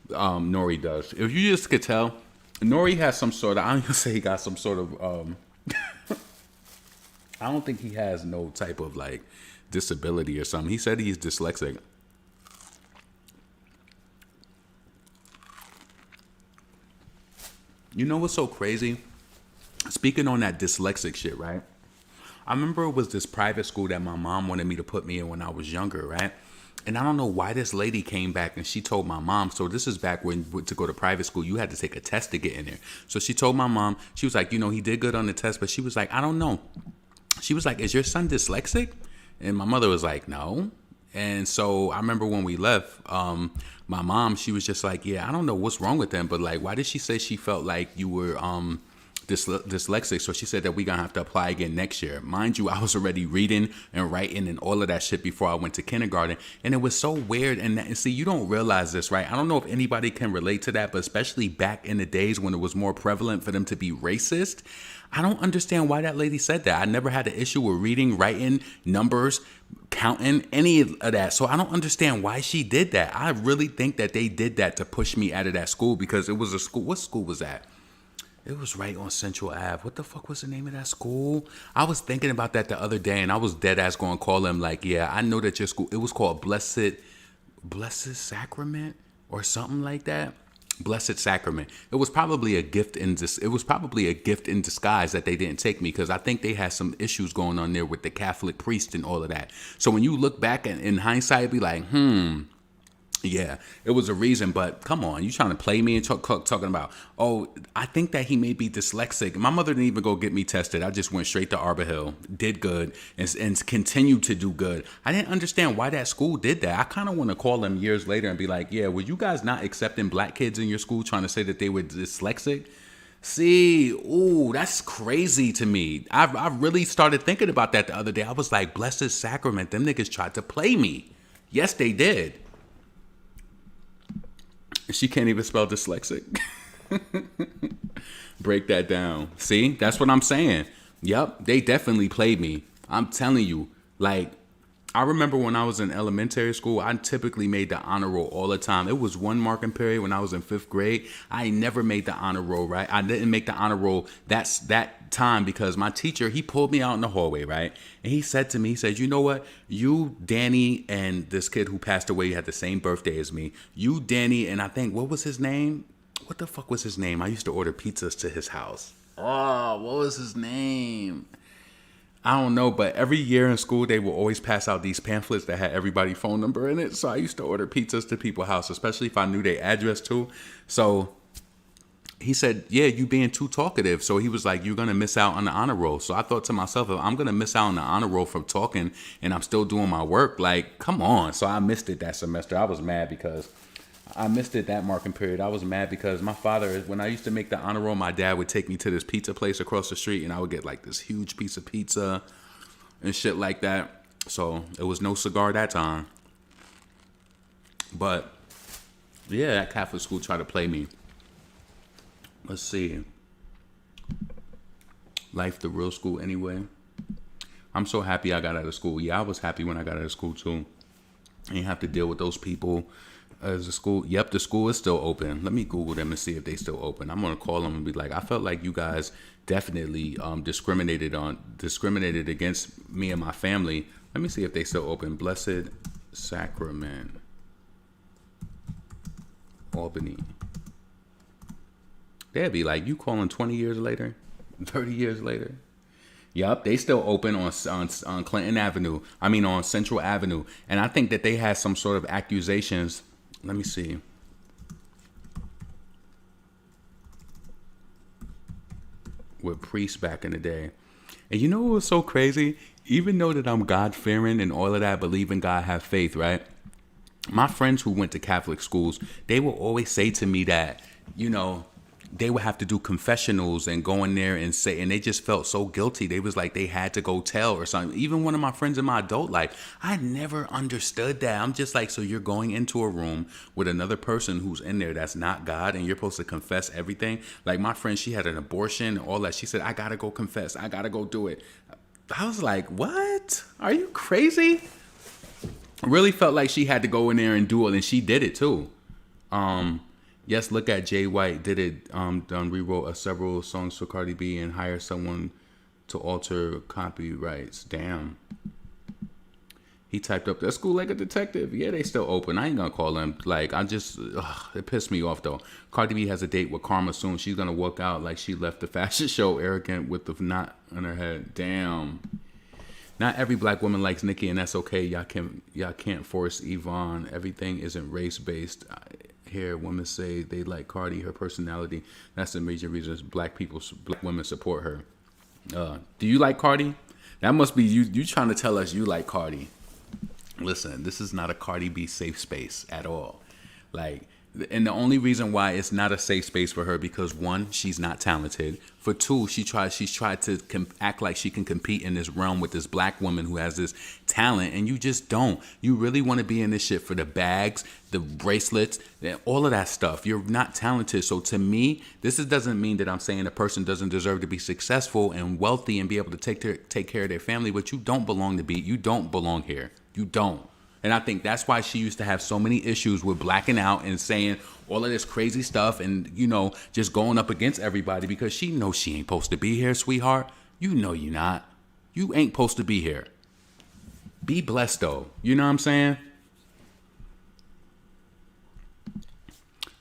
Nori does. If you just could tell, Nori has some sort of, I don't even say he got some sort of, I don't think he has no type of like disability or something. He said he's dyslexic. You know what's so crazy? Speaking on that dyslexic shit, right? I remember it was this private school that my mom wanted me to put me in when I was younger, right? And I don't know why this lady came back and she told my mom. So this is back when to go to private school, you had to take a test to get in there. So she told my mom, she was like, you know, he did good on the test, but she was like, I don't know. She was like, is your son dyslexic? And my mother was like, no. And so I remember when we left, my mom, she was just like, yeah, I don't know what's wrong with them, but like, why did she say she felt like you were dyslexic? So she said that we gonna have to apply again next year. Mind you, I was already reading and writing and all of that shit before I went to kindergarten, and it was so weird. And see, you don't realize this, right? I don't know if anybody can relate to that, but especially back in the days when it was more prevalent for them to be racist, I don't understand why that lady said that. I never had an issue with reading, writing, numbers, counting, any of that. So I don't understand why she did that. I really think that they did that to push me out of that school because it was a school. What school was that? It was right on Central Ave. What the fuck was the name of that school? I was thinking about that the other day, and I was dead ass going to call him like, yeah, I know that your school, it was called Blessed Sacrament or something like that. Blessed Sacrament. It was probably a gift in disguise that they didn't take me because I think they had some issues going on there with the Catholic priest and all of that. So when you look back in hindsight, be like, yeah, it was a reason, but come on, you trying to play me and talking about, oh, I think that he may be dyslexic. My mother didn't even go get me tested. I just went straight to Arbor Hill, did good, and continued to do good. I didn't understand why that school did that. I kind of want to call them years later and be like, yeah, were you guys not accepting black kids in your school trying to say that they were dyslexic? See, ooh, that's crazy to me. I really started thinking about that the other day. I was like, Blessed Sacrament, them niggas tried to play me. Yes, they did. She can't even spell dyslexic. Break that down. See, that's what I'm saying. Yep, they definitely played me. I'm telling you, like, I remember when I was in elementary school, I typically made the honor roll all the time. It was one marking period when I was in 5th grade. I never made the honor roll, right? I didn't make the honor roll that time because my teacher, he pulled me out in the hallway, right? And he said to me, he said, you know what? You, Danny, and this kid who passed away had the same birthday as me. You, Danny, and I think, what was his name? What the fuck was his name? I used to order pizzas to his house. Oh, what was his name? I don't know, but every year in school, they will always pass out these pamphlets that had everybody's phone number in it. So I used to order pizzas to people's house, especially if I knew their address too. So he said, yeah, you being too talkative. So he was like, you're going to miss out on the honor roll. So I thought to myself, if I'm going to miss out on the honor roll from talking and I'm still doing my work, like, come on. So I missed it that semester. I was mad because I missed it that marking period. I was mad because my father, when I used to make the honor roll, my dad would take me to this pizza place across the street and I would get like this huge piece of pizza and shit like that. So it was no cigar that time. But yeah, that Catholic school tried to play me. Let's see. Life, the real school anyway. I'm so happy I got out of school. Yeah, I was happy when I got out of school too. And you have to deal with those people as the school. Yep, the school is still open. Let me Google them and see if they still open. I'm gonna call them and be like, I felt like you guys definitely discriminated against me and my family. Let me see if they still open. Blessed Sacrament, Albany. They'd be like, you calling 20 years later, 30 years later. Yep, they still open on Clinton Avenue. I mean, on Central Avenue. And I think that they had some sort of accusations. Let me see. With priests back in the day. And you know what was so crazy? Even though that I'm God-fearing and all of that, believe in God, have faith, right? My friends who went to Catholic schools, they will always say to me that, you know, they would have to do confessionals and go in there and say, and they just felt so guilty. They was like, they had to go tell or something. Even one of my friends in my adult life, I never understood that. I'm just like, so you're going into a room with another person who's in there that's not God, and you're supposed to confess everything. Like my friend, she had an abortion, all that. She said, I gotta go confess. I gotta go do it. I was like, what? Are you crazy? Really felt like she had to go in there and do it, and she did it too. Yes, look at Jay White did it. Rewrote several songs for Cardi B and hired someone to alter copyrights. Damn. He typed up that school like a detective. Yeah, they still open. I ain't gonna call them. Like, it pissed me off though. Cardi B has a date with Karma soon. She's gonna walk out like she left the fashion show arrogant with the knot on her head. Damn. Not every black woman likes Nicki, and that's okay. Y'all can't force Yvonne. Everything isn't race based. Hear women say they like Cardi, her personality. That's the major reason black women support her. Do you like Cardi? That must be you trying to tell us you like Cardi. Listen, this is not a Cardi B safe space at all. Like, and the only reason why it's not a safe space for her, because one, she's not talented. For two, she's tried to act like she can compete in this realm with this black woman who has this talent, and you just don't. You really want to be in this shit for the bags, the bracelets, all of that stuff. You're not talented. So to me, doesn't mean that I'm saying a person doesn't deserve to be successful and wealthy and be able to take care of their family, but you don't belong here. You don't. And I think that's why she used to have so many issues with blacking out and saying all of this crazy stuff and, you know, just going up against everybody, because she knows she ain't supposed to be here, sweetheart. You know you're not. You ain't supposed to be here. Be blessed, though. You know what I'm saying?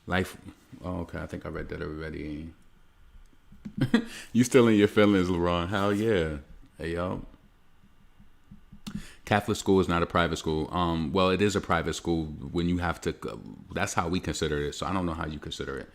Life. Oh, okay. I think I read that already. You still in your feelings, LeBron. Hell yeah. Hey, yo. Catholic school is not a private school. Well, it is a private school when you have to. That's how we consider it. So I don't know how you consider it.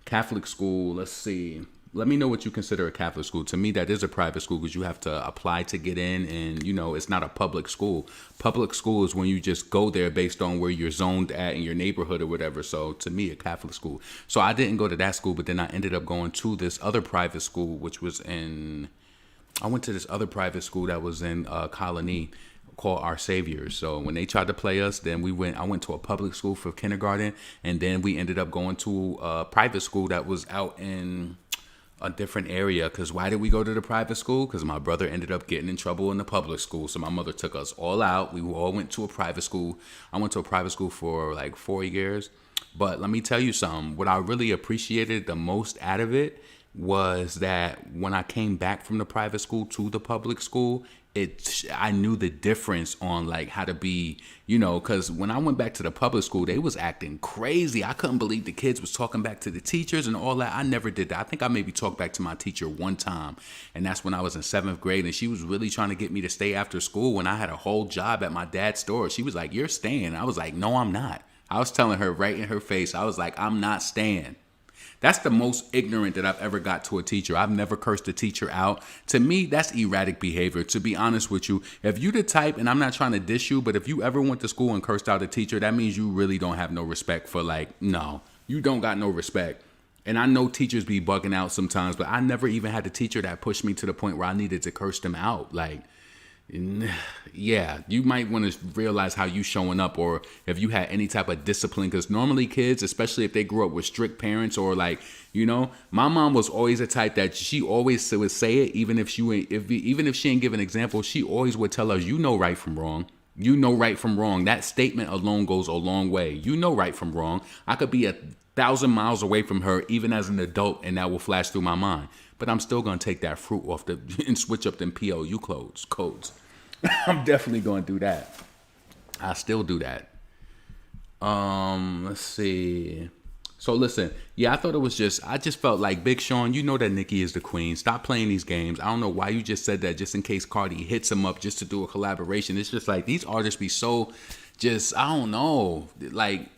Catholic school. Let's see. Let me know what you consider a Catholic school. To me, that is a private school because you have to apply to get in, and you know it's not a public school. Public school is when you just go there based on where you're zoned at in your neighborhood or whatever. So to me, a Catholic school. So I didn't go to that school, but then I ended up going to this other private school, which was in. I went to this other private school that was in Colony, called Our Savior. So when they tried to play us, then I went to a public school for kindergarten, and then we ended up going to a private school that was out in a different area. Because why did we go to the private school? Because my brother ended up getting in trouble in the public school. So my mother took us all out. We all went to a private school. I went to a private school for like 4 years. But let me tell you something. What I really appreciated the most out of it was that when I came back from the private school to the public school, I knew the difference on like how to be, you know, because when I went back to the public school, they was acting crazy. I couldn't believe the kids was talking back to the teachers and all that. I never did that. I think I maybe talked back to my teacher one time, and that's when I was in 7th grade, and she was really trying to get me to stay after school when I had a whole job at my dad's store. She was like, "You're staying." I was like, "No, I'm not." I was telling her right in her face. I was like, "I'm not staying." That's the most ignorant that I've ever got to a teacher. I've never cursed a teacher out. To me, that's erratic behavior, to be honest with you. If you the type, and I'm not trying to dish you, but if you ever went to school and cursed out a teacher, that means you really don't have no respect for no, you don't got no respect. And I know teachers be bugging out sometimes, but I never even had a teacher that pushed me to the point where I needed to curse them out. Like, yeah, you might want to realize how you showing up, or if you had any type of discipline. Because normally kids, especially if they grew up with strict parents, or like, you know, my mom was always a type that she always would say it, even if she ain't give an example, she always would tell us, you know right from wrong. You know right from wrong. That statement alone goes a long way. You know right from wrong. I could be 1,000 miles away from her, even as an adult, and that will flash through my mind. But I'm still gonna take that fruit off and switch up them PLU codes. I'm definitely gonna do that. I still do that. Let's see. So listen, yeah, I thought it was I just felt like, Big Sean, you know that Nicki is the queen. Stop playing these games. I don't know why you just said that just in case Cardi hits him up just to do a collaboration. It's just like, these artists be so I don't know. Like,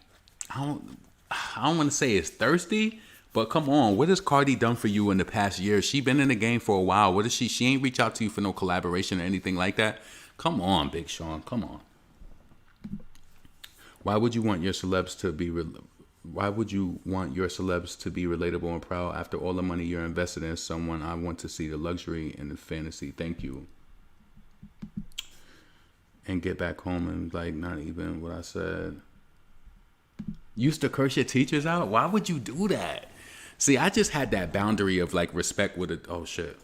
I don't want to say it's thirsty, but come on, what has Cardi done for you in the past year? She been in the game for a while. What is she? She ain't reach out to you for no collaboration or anything like that. Come on, Big Sean. Come on. Why would you want your celebs to be relatable and proud after all the money you're invested in someone? I want to see the luxury and the fantasy. Thank you. And get back home and like not even what I said. Used to curse your teachers out? Why would you do that? See, I just had that boundary of like respect with it. Oh shit.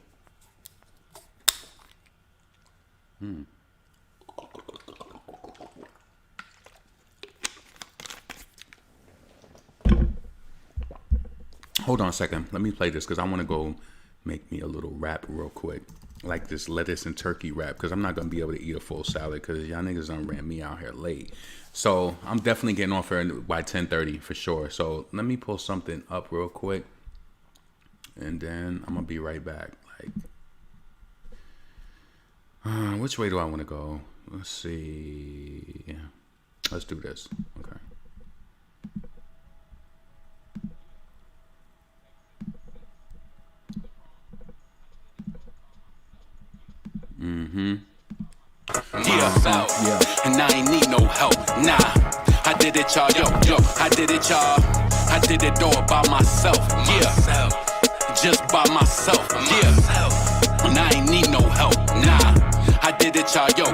Hold on a second. Let me play this because I want to go make me a little rap real quick. Like this lettuce and turkey wrap, because I'm not going to be able to eat a full salad because y'all niggas done ran me out here late. So I'm definitely getting off here by 10:30 for sure. So let me pull something up real quick and then I'm going to be right back. Like, which way do I want to go? Let's see. Let's do this. Okay. Yeah, and I ain't need no help, nah. I did it, y'all, yo, I did it, y'all. I did it all by myself, yeah. Just by myself, yeah. And I ain't need no help, nah. I did it, y'all, yo,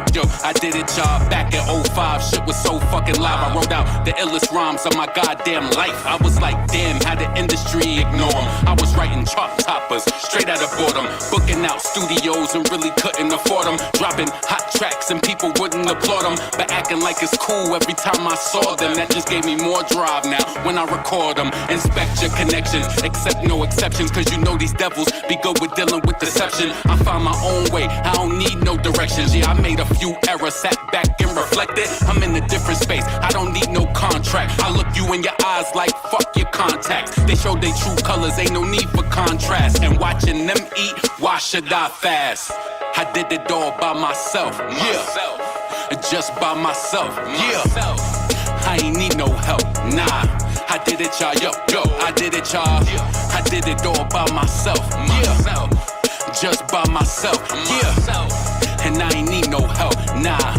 I did it, y'all. Back in 05, shit was so fucking live. I wrote out the illest rhymes of my goddamn life. I was like, damn, how the industry ignore them. I was writing chart toppers, straight out of boredom. Booking out studios and really couldn't afford them. Dropping hot tracks and people wouldn't applaud them. But acting like it's cool every time I saw them. That just gave me more drive now when I record them. Inspect your connections, accept no exceptions. Cause you know these devils be good with dealing with deception. I found my own way, I don't need no directions. Yeah, I made a few errors, sat back and reflected. I'm in a different space, I don't need no contract. I look you in your eyes like fuck your contacts. They show their true colors, ain't no need for contrast. And watching them eat, why should I fast? I did it all by myself, yeah. Just by myself, yeah. I ain't need no help, nah. I did it, y'all, yo, I did it, y'all. I did it all by myself, yeah. Just by myself, yeah. And I ain't need no help, nah.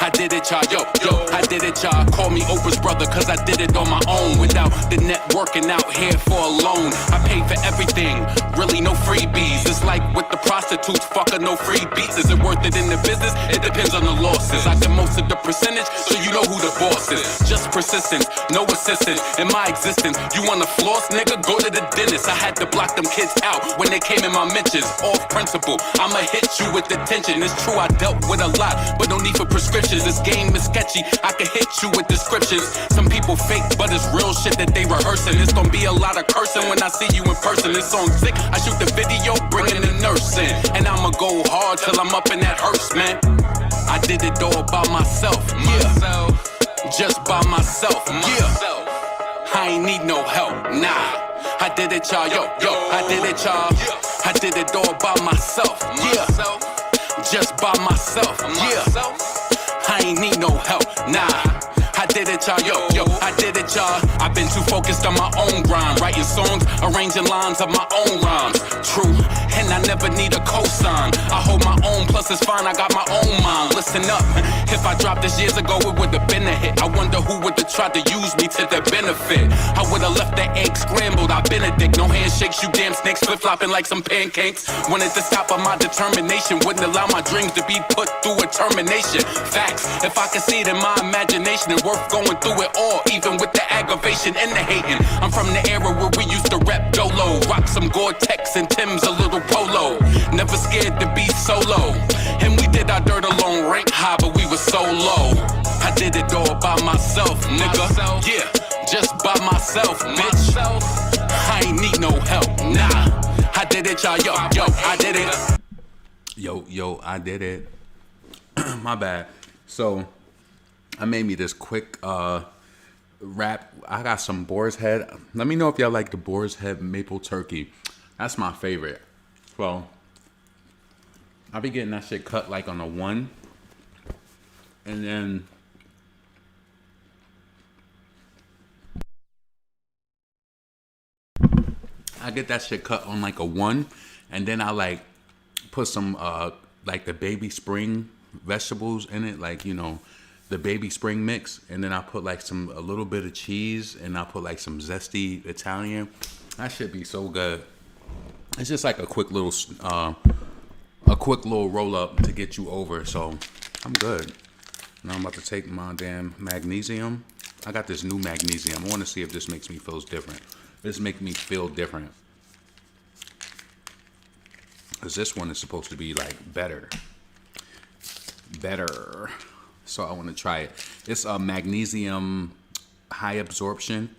I did it, y'all, yo, I did it, y'all. Call me Oprah's brother, cause I did it on my own. Without the networking out here for a loan. I paid for everything, really no freebies. It's like with the prostitutes, fucker, no freebies. Is it worth it in the business? It depends on the losses. I get most of the percentage, so you know who the boss is. Just persistence, no assistance in my existence. You wanna floss, nigga? Go to the dentist. I had to block them kids out when they came in my mentions. Off principle, I'ma hit you with attention. It's true, I dealt with a lot, but no need for prescriptions. This game is sketchy, I can hit you with descriptions. Some people fake, but it's real shit that they rehearsing. It's gonna be a lot of cursing when I see you in person. This song sick, I shoot the video, bringing the nurse in. And I'ma go hard till I'm up in that hearse, man. I did it all by myself, yeah. Just by myself, yeah. I ain't need no help, nah. I did it, y'all, yo, I did it, y'all. I did it all by myself, yeah. Just by myself, yeah. I ain't need no help, nah. I did it, y'all. Yo, I did it, y'all. I've been too focused on my own grind, writing songs, arranging lines of my own rhymes. True, and I never need a cosign. I hold my own, plus it's fine, I got my own mind. Listen up, if I dropped this years ago, it would've been a hit. I wonder who would've tried to use me to their benefit. I would've left that egg scrambled, I've been a dick. No handshakes, you damn snakes, flip-flopping like some pancakes. When at the top of my determination, wouldn't allow my dreams to be put through a termination. Facts, if I could see it in my imagination, it's worth going through it all, even with the aggravation and the hating. I'm from the era where we used to rep Dolo, rock some Gore-Tex and Tim's, a little polo. Never scared to be solo, and we did our dirt alone, rank high, but we were so low. I did it all by myself, nigga. Yeah, just by myself, bitch. I ain't need no help, nah. I did it, y'all. Yo, I did it. Yo, I did it. My bad. So, I made me this quick wrap. I got some boar's head. Let me know if y'all like the boar's head maple turkey. That's my favorite. Well, I be getting that shit cut like on a 1. And then I get that shit cut on like a 1. And then I like put some like the baby spring vegetables in it, like, you know, the baby spring mix, and then I put like a little bit of cheese, and I put like some zesty Italian. That should be so good. It's just like a quick little roll up to get you over. So I'm good. Now I'm about to take my damn magnesium. I got this new magnesium. I want to see if this makes me feel different. This makes me feel different. Because this one is supposed to be like better. So I want to try it. It's a magnesium high absorption.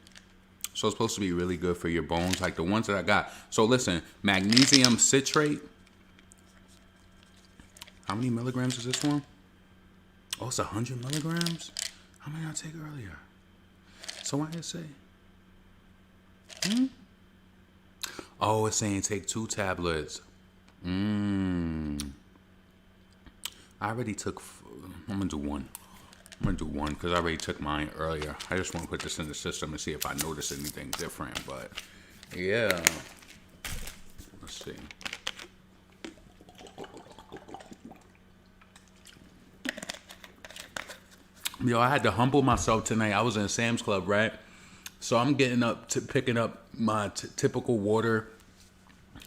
So it's supposed to be really good for your bones, like the ones that I got. So listen, magnesium citrate. How many milligrams is this one? Oh, it's 100 milligrams? How many did I take earlier? So why did it say? Oh, it's saying take 2 tablets. I already took, I'm gonna do one. Because I already took mine earlier. I just want to put this in the system and see if I notice anything different. But yeah, let's see. Yo, I had to humble myself tonight. I was in Sam's Club, right? So I'm getting up to picking up my typical water,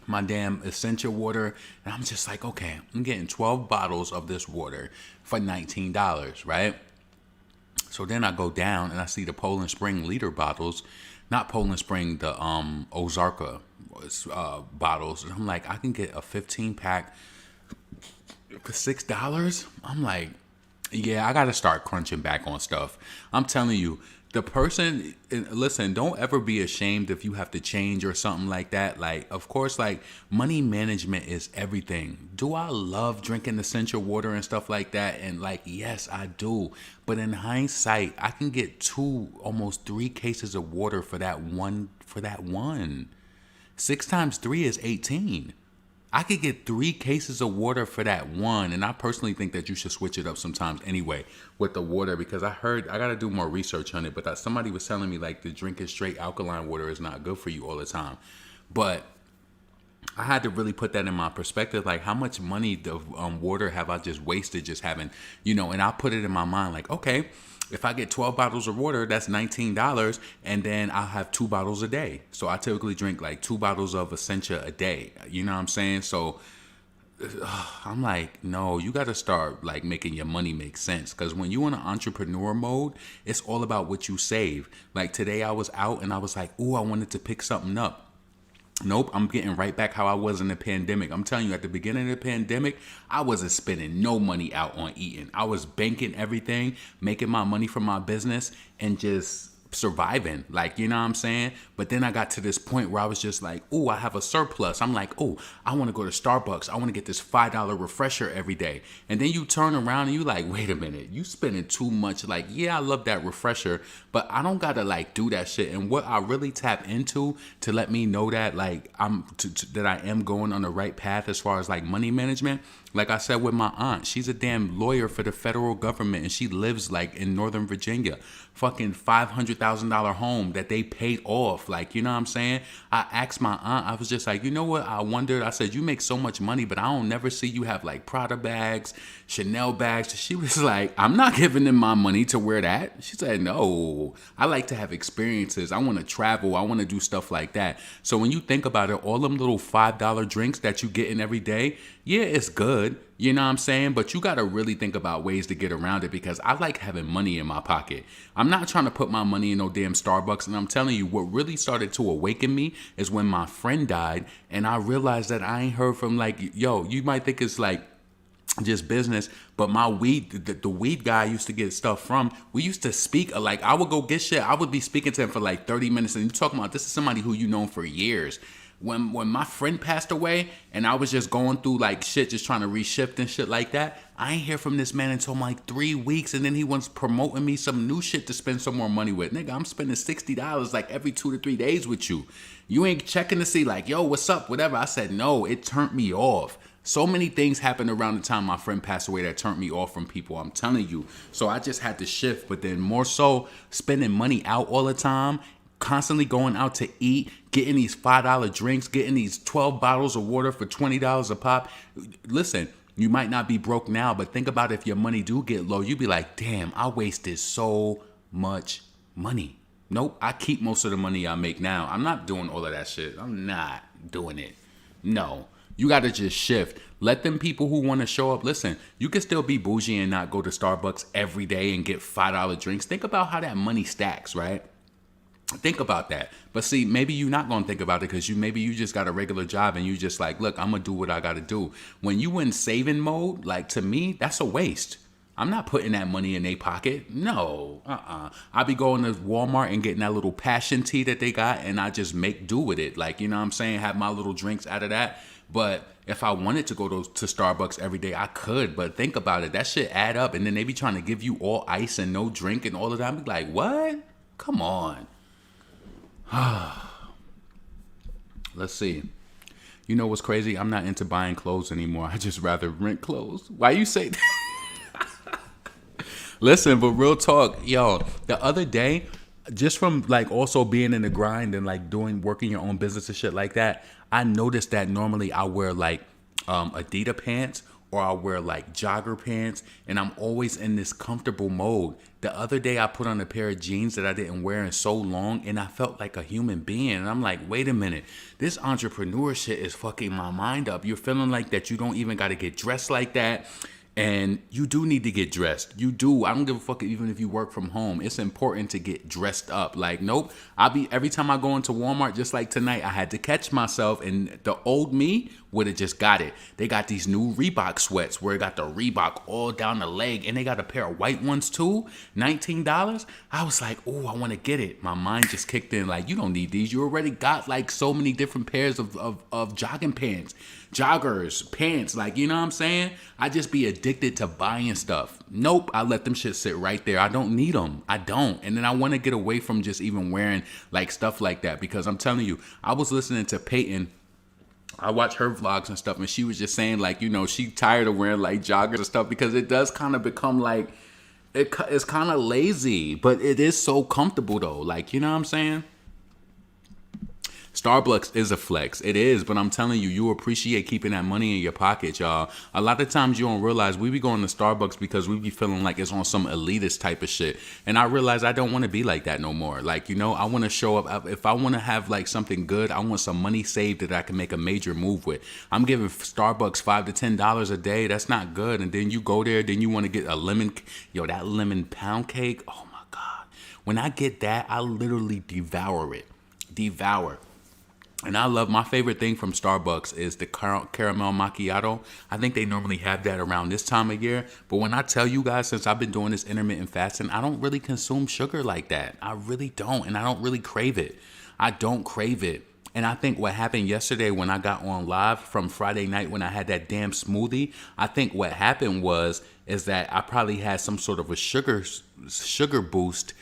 my damn essential water, and I'm just like, okay, I'm getting 12 bottles of this water for $19, right? So then I go down and I see the Poland Spring liter bottles, not Poland Spring, the Ozarka bottles. And I'm like, I can get a 15 pack for $6. I'm like, yeah, I got to start crunching back on stuff. I'm telling you, the person, listen, don't ever be ashamed if you have to change or something like that. Like, of course, like, money management is everything. Do I love drinking essential water and stuff like that? And like, yes, I do. But in hindsight, I can get 2, almost 3 cases of water for that one. 6 times 3 is 18. I could get 3 cases of water for that one. And I personally think that you should switch it up sometimes anyway with the water, because I got to do more research on it. But somebody was telling me like the drinking straight alkaline water is not good for you all the time. But I had to really put that in my perspective. Like, how much money the water have I just wasted just having, you know, and I put it in my mind like, okay, if I get 12 bottles of water, that's $19, and then I'll have 2 bottles a day. So I typically drink like 2 bottles of Essentia a day. You know what I'm saying? So I'm like, no, you got to start like making your money make sense. Because when you in an entrepreneur mode, it's all about what you save. Like today I was out and I was like, ooh, I wanted to pick something up. Nope, I'm getting right back how I was in the pandemic. I'm telling you, at the beginning of the pandemic, I wasn't spending no money out on eating. I was banking everything, making my money from my business, and just surviving. Like, you know what I'm saying? But then I got to this point where I was just like, ooh, I have a surplus. I'm like, ooh, I want to go to Starbucks. I want to get this $5 refresher every day. And then you turn around and you like, wait a minute, you spending too much. Like, yeah, I love that refresher, but I don't got to like do that shit. And what I really tap into to let me know that like that I am going on the right path as far as like money management Like I said with my aunt, she's a damn lawyer for the federal government, and she lives like in Northern Virginia. Fucking $500,000 home that they paid off. Like, you know what I'm saying? I asked my aunt, I was just like, you know what? I wondered, I said, you make so much money, but I don't never see you have like Prada bags, Chanel bags. She was like, I'm not giving them my money to wear that. She said, no, I like to have experiences. I want to travel. I want to do stuff like that. So when you think about it, all them little $5 drinks that you getting every day, yeah, it's good. You know what I'm saying? But you got to really think about ways to get around it, because I like having money in my pocket. I'm not trying to put my money in no damn Starbucks. And I'm telling you, what really started to awaken me is when my friend died, and I realized that I ain't heard from, like, yo, you might think it's like just business, but my weed, the weed guy I used to get stuff from, we used to speak, like, I would go get shit. I would be speaking to him for like 30 minutes, and you talking about, this is somebody who you known for years. When my friend passed away and I was just going through like shit, just trying to reshift and shit like that, I ain't hear from this man until like 3 weeks, and then he was promoting me some new shit to spend some more money with. Nigga, I'm spending $60 like every 2 to 3 days with you. You ain't checking to see like, yo, what's up, whatever. I said, no, it turned me off. So many things happened around the time my friend passed away that turned me off from people, I'm telling you. So I just had to shift, but then more so spending money out all the time, constantly going out to eat, getting these $5 drinks, getting these 12 bottles of water for $20 a pop. Listen, you might not be broke now, but think about if your money do get low, you be like, damn, I wasted so much money. Nope, I keep most of the money I make now. I'm not doing all of that shit. I'm not doing it. No, you got to just shift. Let them people who want to show up, listen, you can still be bougie and not go to Starbucks every day and get $5 drinks. Think about how that money stacks, right? Think about that. But see, maybe you're not going to think about it because maybe you just got a regular job and you just like, look, I'm going to do what I got to do. When you in saving mode, like, to me, that's a waste. I'm not putting that money in their pocket. No, I be going to Walmart and getting that little passion tea that they got, and I just make do with it. Like, you know what I'm saying? Have my little drinks out of that. But if I wanted to go to Starbucks every day, I could. But think about it. That shit add up. And then they be trying to give you all ice and no drink and all of that. I be like, what? Come on. Let's see. You know what's crazy? I'm not into buying clothes anymore. I just rather rent clothes. Why you say that? Listen, but real talk, yo, the other day, just from like also being in the grind and like working your own business and shit like that, I noticed that normally I wear like Adidas pants, or I'll wear like jogger pants, and I'm always in this comfortable mode. The other day I put on a pair of jeans that I didn't wear in so long, and I felt like a human being. And I'm like, wait a minute, this entrepreneur shit is fucking my mind up. You're feeling like that you don't even got to get dressed like that. And you do need to get dressed. You do. I don't give a fuck even if you work from home. It's important to get dressed up. Like, nope. Every time I go into Walmart, just like tonight, I had to catch myself, and the old me would have just got it. They got these new Reebok sweats where it got the Reebok all down the leg, and they got a pair of white ones too, $19. I was like, oh, I want to get it. My mind just kicked in like, you don't need these. You already got like so many different pairs of jogging pants, joggers, pants. Like, you know what I'm saying? I just be addicted to buying stuff. Nope, I let them shit sit right there. I don't need them. I don't. And then I want to get away from just even wearing like stuff like that, because I'm telling you, I was listening to Peyton. I watch her vlogs and stuff, and she was just saying like, you know, she tired of wearing like joggers and stuff because it does kind of become like, it's kind of lazy, but it is so comfortable though. Like, you know what I'm saying? Starbucks is a flex. It is, but I'm telling you, you appreciate keeping that money in your pocket, y'all. A lot of times you don't realize we be going to Starbucks because we be feeling like it's on some elitist type of shit. And I realize I don't want to be like that no more. Like, you know, I want to show up. If I want to have like something good, I want some money saved that I can make a major move with. I'm giving Starbucks $5 to $10 a day. That's not good. And then you go there, then you want to get a lemon, that lemon pound cake. Oh my God. When I get that, I literally devour it. And I love, my favorite thing from Starbucks is the caramel macchiato. I think they normally have that around this time of year. But when I tell you guys, since I've been doing this intermittent fasting, I don't really consume sugar like that. I really don't. And I don't really crave it. I don't crave it. And I think what happened yesterday when I got on live from Friday night when I had that damn smoothie, I think what happened is that I probably had some sort of a sugar boost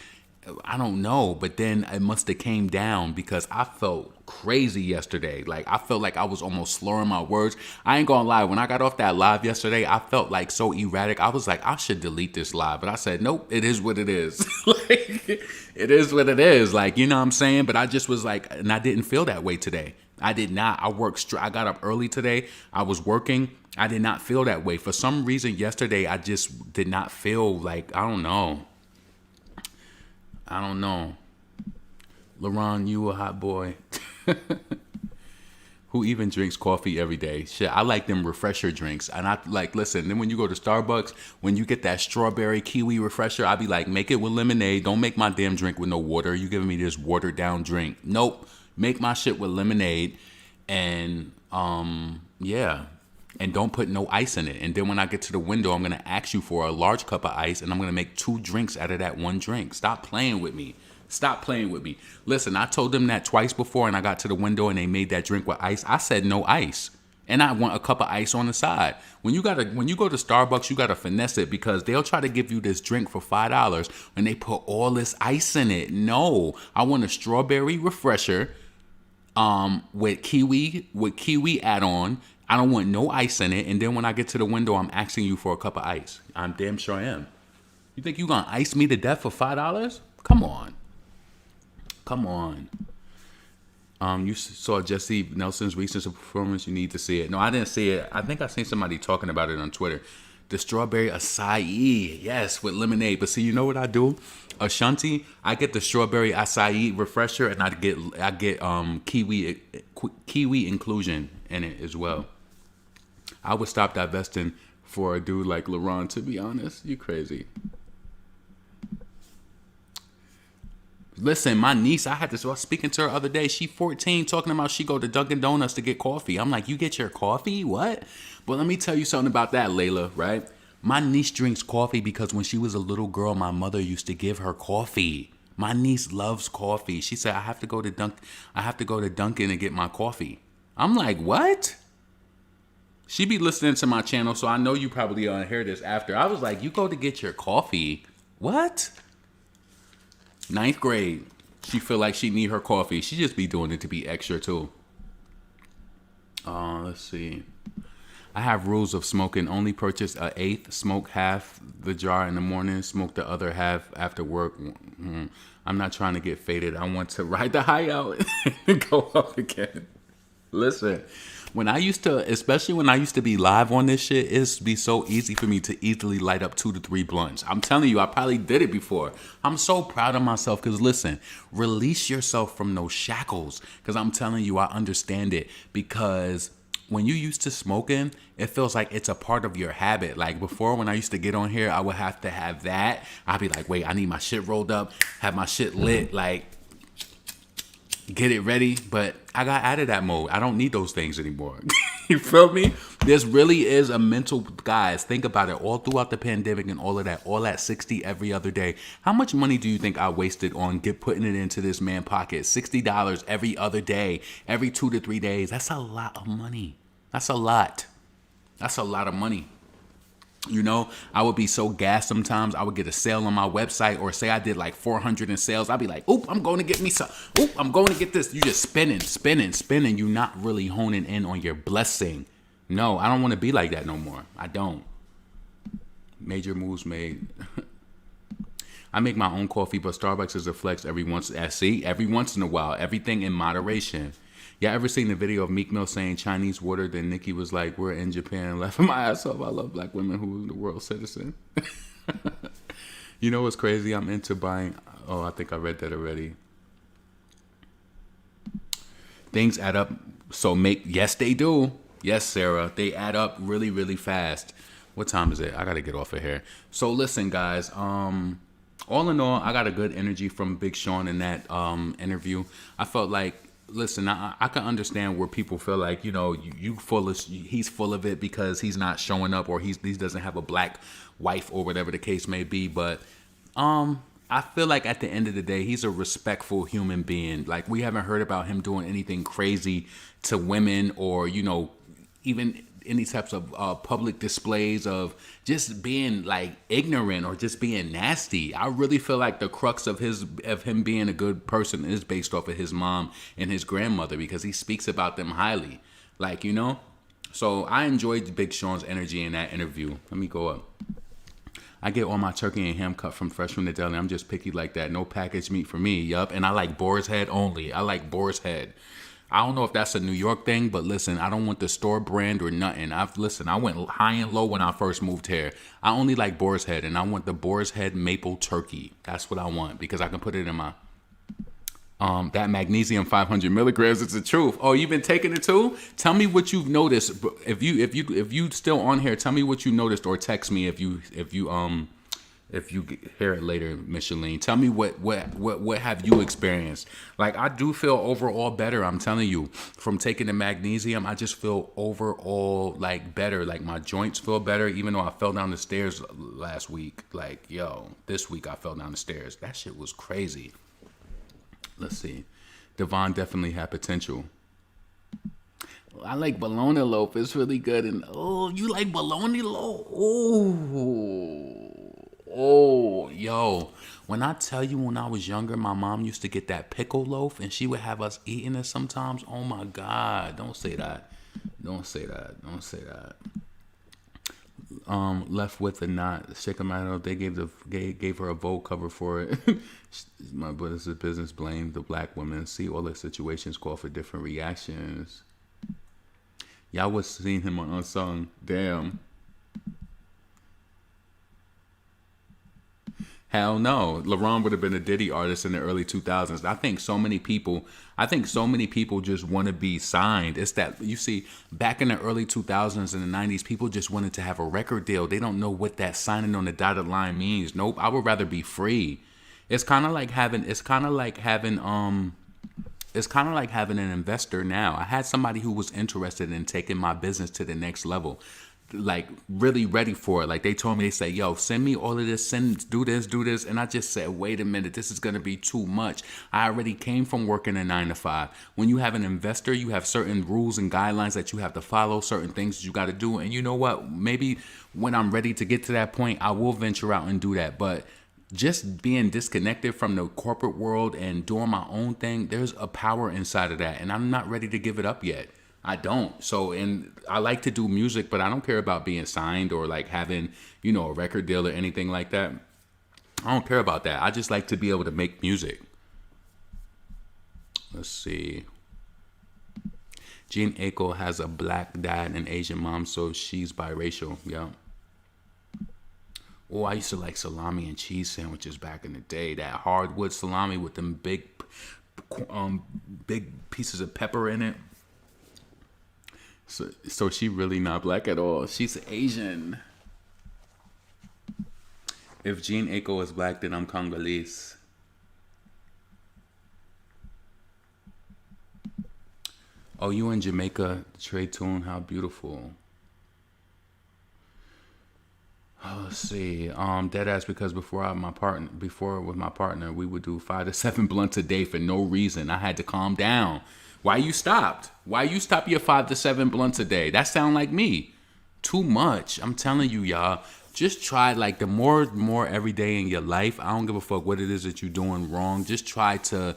I don't know, but then it must have came down because I felt crazy yesterday. Like, I felt like I was almost slurring my words. I ain't gonna lie, when I got off that live yesterday, I felt like so erratic. I was like, I should delete this live, but I said, nope, it is what it is. Like, it is what it is. Like, you know what I'm saying? But I just was like, and I didn't feel that way today. I did not. I got up early today. I was working. I did not feel that way. For some reason yesterday, I just did not feel like, I don't know. LaRon, you a hot boy. Who even drinks coffee every day? Shit, I like them refresher drinks. And I like, listen, then when you go to Starbucks, when you get that strawberry kiwi refresher, I be like, make it with lemonade. Don't make my damn drink with no water. You giving me this watered down drink. Nope. Make my shit with lemonade. And, yeah. And don't put no ice in it. And then when I get to the window, I'm going to ask you for a large cup of ice, and I'm going to make 2 drinks out of that 1 drink. Stop playing with me. Stop playing with me. Listen, I told them that twice before, and I got to the window, and they made that drink with ice. I said no ice. And I want a cup of ice on the side. When you go to Starbucks, you got to finesse it because they'll try to give you this drink for $5 and they put all this ice in it. No, I want a strawberry refresher with kiwi add-on. I don't want no ice in it. And then when I get to the window, I'm asking you for a cup of ice. I'm damn sure I am. You think you gonna ice me to death for $5? Come on. You saw Jesse Nelson's recent performance. You need to see it. No, I didn't see it. I think I seen somebody talking about it on Twitter. The strawberry acai, yes, with lemonade. But see, you know what I do? Ashanti, I get the strawberry acai refresher, and I get kiwi inclusion in it as well. I would stop divesting for a dude like LaRon, to be honest. You crazy. Listen, my niece, I was speaking to her the other day. She 14, talking about she go to Dunkin' Donuts to get coffee. I'm like, you get your coffee? What? But let me tell you something about that, Layla, right? My niece drinks coffee because when she was a little girl, my mother used to give her coffee. My niece loves coffee. She said, I have to go to Dunkin' and get my coffee. I'm like, what? She be listening to my channel, so I know you probably hear this after. I was like, you go to get your coffee? What? 9th grade. She feel like she need her coffee. She just be doing it to be extra too. Let's see. I have rules of smoking. Only purchase an eighth. Smoke half the jar in the morning. Smoke the other half after work. I'm not trying to get faded. I want to ride the high out and go up again. Listen, especially when I used to be live on this shit, it'd be so easy for me to easily light up 2 to 3 blunts. I'm telling you, I probably did it before. I'm so proud of myself because listen, release yourself from those shackles because I'm telling you, I understand it because when you used to smoking, it feels like it's a part of your habit. Like before, when I used to get on here, I would have to have that. I'd be like, wait, I need my shit rolled up, have my shit lit, like get it ready. But I got out of that mode. I don't need those things anymore. You feel me? This really is a mental, guys, think about it. All throughout the pandemic and all that 60 every other day. How much money do you think I wasted on putting it into this man's pocket? $60 every other day, every 2 to 3 days. That's a lot of money. That's a lot. That's a lot of money. You know, I would be so gassed sometimes. I would get a sale on my website or say I did like 400 in sales. I'd be like, oop, I'm going to get me some. Oop, I'm going to get this. You just spinning. You're not really honing in on your blessing. No, I don't want to be like that no more. I don't. Major moves made. I make my own coffee, but Starbucks is a flex every once in a while. Everything in moderation. Y'all ever seen the video of Meek Mill saying Chinese water? Then Nicki was like, we're in Japan, laughing my ass off. I love black women who are the world citizen. You know what's crazy? I'm into buying. Oh, I think I read that already. Things add up. Yes, they do. Yes, Sarah. They add up really, really fast. What time is it? I got to get off of here. So listen, guys. All in all, I got a good energy from Big Sean in that interview. I felt like, listen, I can understand where people feel like, you know, he's full of it because he's not showing up or he doesn't have a black wife or whatever the case may be. But I feel like at the end of the day, he's a respectful human being. Like, we haven't heard about him doing anything crazy to women or, you know, even any types of public displays of just being like ignorant or just being nasty. I really feel like the crux of him being a good person is based off of his mom and his grandmother, because he speaks about them highly. Like, So I enjoyed Big Sean's energy in that interview. Let me go up. I get all my turkey and ham cut from fresh from the deli. I'm just picky like that. No packaged meat for me. Yup. And I like boar's head only. I like boar's head. I don't know if that's a New York thing, but listen, I don't want the store brand or nothing. I went high and low when I first moved here. I only like boar's head, and I want the boar's head maple turkey. That's what I want, because I can put it in my that magnesium 500 milligrams. It's the truth. Oh, you've been taking it too? Tell me what you've noticed. If you still on here, tell me what you noticed, or text me if you hear it later, Micheline. Tell me what have you experienced? Like, I do feel overall better. I'm telling you, from taking the magnesium, I just feel overall like better. Like, my joints feel better, even though I fell down the stairs last week. Like, this week I fell down the stairs. That shit was crazy. Let's see. Devon definitely had potential. I like bologna loaf. It's really good. And you like bologna loaf? Oh, yo. When I tell you, when I was younger, my mom used to get that pickle loaf, and she would have us eating it sometimes. Oh my God. Don't say that. Don't say that. Don't say that. Left with a knot. Shikamato, they gave her a vote cover for it. But it's a business. Blame the black women. See, all the situations call for different reactions. Y'all was seeing him on Unsung. Damn. Hell no. LeBron would have been a Diddy artist in the early 2000s. I think so many people just want to be signed. It's that, you see, back in the early 2000s and the 90s, people just wanted to have a record deal. They don't know what that signing on the dotted line means. Nope. I would rather be free. It's kind of like having an investor now. I had somebody who was interested in taking my business to the next level. Like, really ready for it. Like, they told me, they said, yo, send me all of this, do this. And I just said, wait a minute, this is going to be too much. I already came from working a 9 to 5. When you have an investor, you have certain rules and guidelines that you have to follow, certain things that you got to do. And you know what? Maybe when I'm ready to get to that point, I will venture out and do that. But just being disconnected from the corporate world and doing my own thing, there's a power inside of that. And I'm not ready to give it up yet. I don't. So, and I like to do music, but I don't care about being signed or like having, a record deal or anything like that. I don't care about that. I just like to be able to make music. Let's see. Jean Aiko has a black dad and Asian mom, so she's biracial. Yeah. Oh, I used to like salami and cheese sandwiches back in the day. That hardwood salami with them big pieces of pepper in it. So she really not black at all. She's Asian. If Jean Aiko is black, then I'm Congolese. Oh, you in Jamaica, Trey Tune, how beautiful. Oh, let's see. Deadass, because before with my partner, we would do 5 to 7 blunts a day for no reason. I had to calm down. Why you stopped? Why you stop your 5 to 7 blunts a day? That sound like me. Too much. I'm telling you, y'all. Just try, like, the more every day in your life. I don't give a fuck what it is that you're doing wrong. Just try to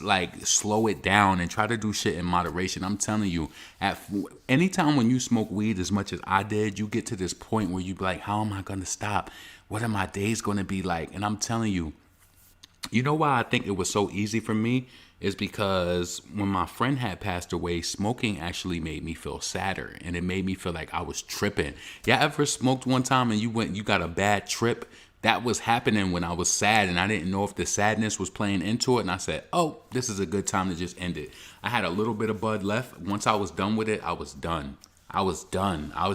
like slow it down and try to do shit in moderation. I'm telling you, anytime when you smoke weed as much as I did, you get to this point where you be like, how am I gonna stop? What are my days gonna be like? And I'm telling you, you know why I think it was so easy for me is because when my friend had passed away, smoking actually made me feel sadder, and it made me feel like I was tripping. Y'all ever smoked one time and you got a bad trip? That was happening when I was sad, and I didn't know if the sadness was playing into it, and I said, oh, this is a good time to just end it. I had a little bit of bud left. Once I was done with it, I was done. I was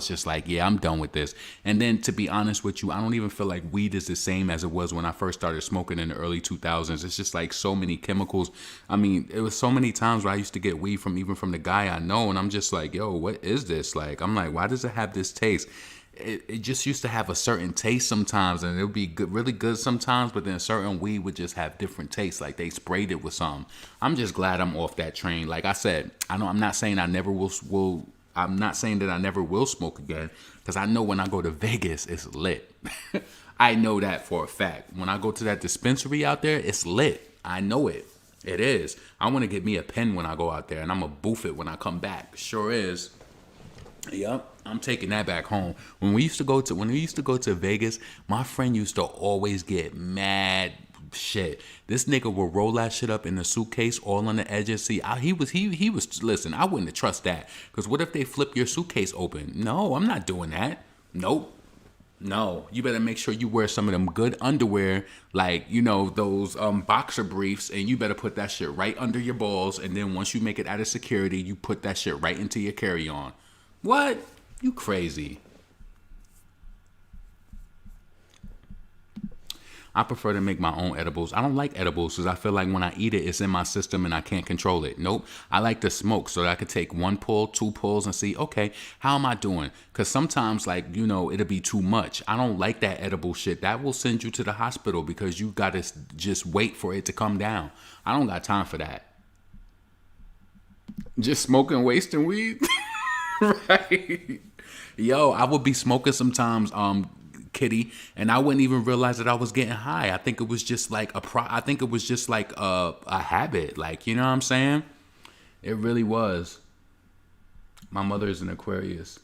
just like, yeah, I'm done with this. And then, to be honest with you, I don't even feel like weed is the same as it was when I first started smoking in the early 2000s. It's just like so many chemicals. I mean, it was so many times where I used to get weed from the guy I know, and I'm just like, yo, what is this? Like, I'm like, why does it have this taste? It just used to have a certain taste sometimes, and it would be good, really good sometimes, but then certain weed would just have different tastes, like they sprayed it with something. I'm just glad I'm off that train. Like I said, I'm not saying I never will I'm not saying that I never will smoke again, because I know when I go to Vegas, it's lit. I know that for a fact. When I go to that dispensary out there, it's lit. I know it. It is. I want to get me a pen when I go out there, and I'm going to boof it when I come back. Sure is. Yep, I'm taking that back home. When we used to go to Vegas, my friend used to always get mad shit. This nigga would roll that shit up in the suitcase, all on the edges. See, he was. Listen, I wouldn't trust that, because what if they flip your suitcase open? No, I'm not doing that. Nope. No, you better make sure you wear some of them good underwear, like, you know, those boxer briefs, and you better put that shit right under your balls, and then once you make it out of security, you put that shit right into your carry-on. What? You crazy. I prefer to make my own edibles. I don't like edibles because I feel like when I eat it, it's in my system and I can't control it. Nope. I like to smoke so that I could take 1 pull, 2 pulls and see, okay, how am I doing? Because sometimes, like, you know, it'll be too much. I don't like that edible shit. That will send you to the hospital because you got to just wait for it to come down. I don't got time for that. Just smoking, wasting weed? Right. Yo, I would be smoking sometimes, Kitty, and I wouldn't even realize that I was getting high. I think it was just like a habit. Like, you know what I'm saying? It really was. My mother is an Aquarius.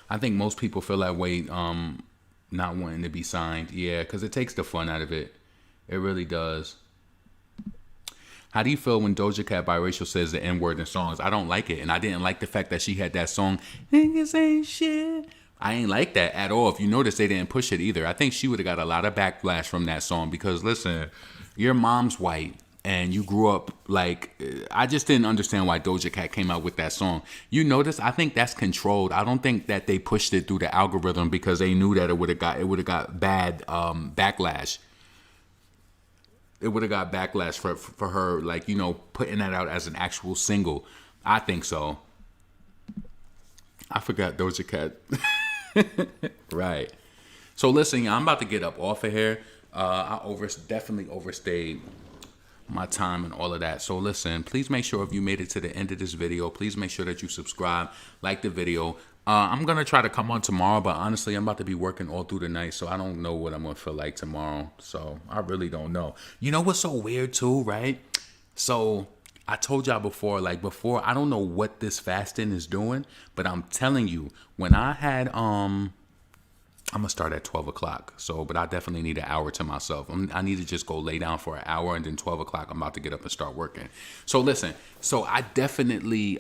I think most people feel that way, not wanting to be signed. Yeah, because it takes the fun out of it. It really does. How do you feel when Doja Cat Biracial says the N-word in songs? I don't like it, and I didn't like the fact that she had that song, Niggas Ain't Shit. I ain't like that at all. If you notice, they didn't push it either. I think she would have got a lot of backlash from that song because, listen, your mom's white, and you grew up, like, I just didn't understand why Doja Cat came out with that song. You notice, I think that's controlled. I don't think that they pushed it through the algorithm because they knew that it would have got bad backlash. It would have got backlash for her, like, you know, putting that out as an actual single. I think so. I forgot Doja Cat. Right. So listen, I'm about to get up off of here. I definitely overstayed my time and all of that. So listen, please make sure if you made it to the end of this video, please make sure that you subscribe, like the video. I'm going to try to come on tomorrow, but honestly, I'm about to be working all through the night, so I don't know what I'm going to feel like tomorrow. So I really don't know. You know what's so weird too, right? So I told y'all before, I don't know what this fasting is doing, but I'm telling you, when I had, I'm going to start at 12 o'clock. So, but I definitely need an hour to myself. I need to just go lay down for an hour, and then 12 o'clock, I'm about to get up and start working. So listen, so I definitely,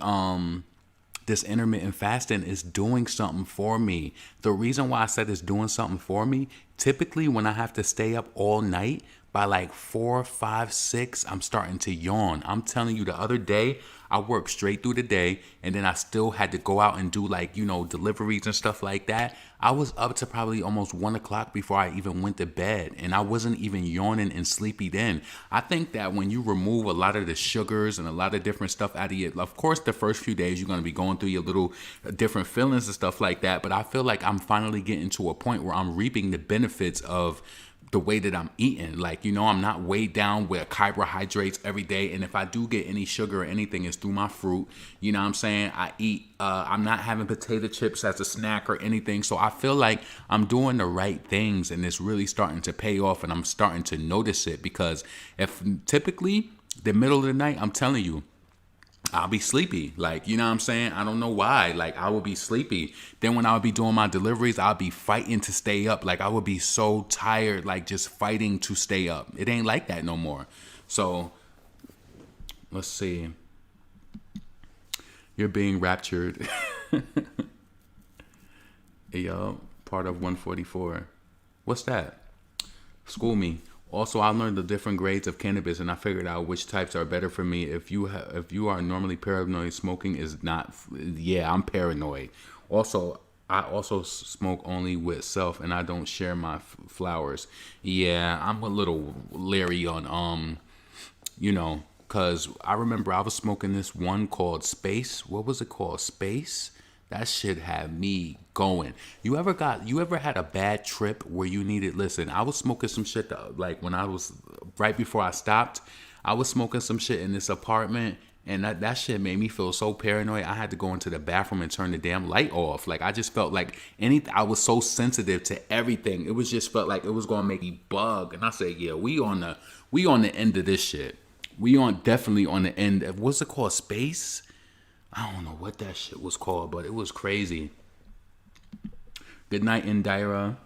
this intermittent fasting is doing something for me. The reason why I said it's doing something for me, typically when I have to stay up all night, by like 4, 5, 6, I'm starting to yawn. I'm telling you, the other day, I worked straight through the day, and then I still had to go out and do, like, you know, deliveries and stuff like that. I was up to probably almost 1 o'clock before I even went to bed, and I wasn't even yawning and sleepy then. I think that when you remove a lot of the sugars and a lot of different stuff out of you, of course, the first few days, you're going to be going through your little different feelings and stuff like that, but I feel like I'm finally getting to a point where I'm reaping the benefits of the way that I'm eating. Like, you know, I'm not weighed down with carbohydrates every day. And if I do get any sugar or anything, it's through my fruit. You know what I'm saying? I eat, I'm not having potato chips as a snack or anything. So I feel like I'm doing the right things, and it's really starting to pay off, and I'm starting to notice it, because if typically the middle of the night, I'm telling you, I'll be sleepy. Like, you know what I'm saying? I don't know why. Like, I would be sleepy. Then when I would be doing my deliveries, I'll be fighting to stay up. Like, I would be so tired, like, just fighting to stay up. It ain't like that no more. So, let's see. You're being raptured. Yo, part of 144. What's that? School me. Also, I learned the different grades of cannabis, and I figured out which types are better for me. If you are normally paranoid, smoking is not. Yeah, I'm paranoid. Also, I also smoke only with self, and I don't share my flowers. Yeah, I'm a little leery on you know, cause I remember I was smoking this one called Space. What was it called? Space. That shit had me going. You ever had a bad trip where you needed, listen, I was smoking some shit like when I was, right before I stopped, I was smoking some shit in this apartment, And that shit made me feel so paranoid. I had to go into the bathroom and turn the damn light off. Like, I just felt like I was so sensitive to everything. It was just felt like it was gonna make me bug. And I said, yeah, we on the end of this shit. We definitely on the end of, what's it called? Space? I don't know what that shit was called, but it was crazy. Good night, Indira.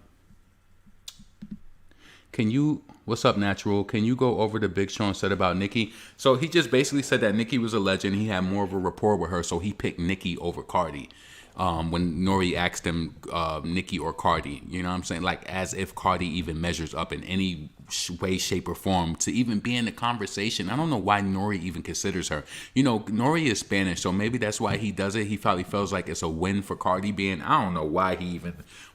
What's up, Natural? Can you go over the Big Sean said about Nicki? So he just basically said that Nicki was a legend. He had more of a rapport with her, so he picked Nicki over Cardi. When Nori asked him, Nicki or Cardi, you know what I'm saying? Like, as if Cardi even measures up in any way, shape, or form to even be in the conversation. I don't know why Nori even considers her. You know, Nori is Spanish, so maybe that's why he does it. He probably feels like it's a win for Cardi being. I don't know why he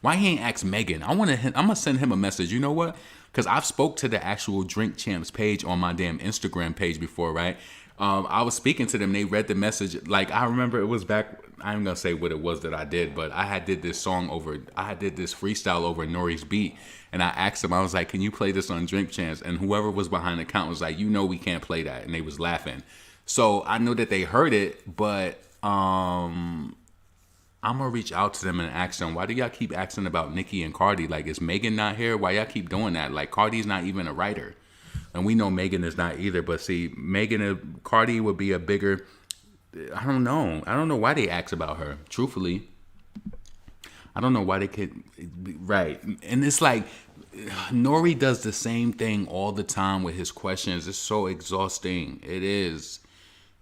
ain't asked Megan. I'm gonna send him a message. You know what? Because I've spoke to the actual Drink Champs page on my damn Instagram page before, right? I was speaking to them. They read the message. Like, I remember it was back. I'm going to say what it was that I did, but I did this freestyle over Nori's beat. And I asked them, I was like, can you play this on Drink Champs? And whoever was behind the account was like, we can't play that. And they was laughing. So I know that they heard it, but I'm going to reach out to them and ask them, why do y'all keep asking about Nicki and Cardi? Like, is Megan not here? Why y'all keep doing that? Like, Cardi's not even a writer. And we know Megan is not either. But see, Cardi would be a bigger, I don't know. I don't know why they ask about her. Truthfully, I don't know why they could, right. And it's like, Nori does the same thing all the time with his questions. It's so exhausting. It is.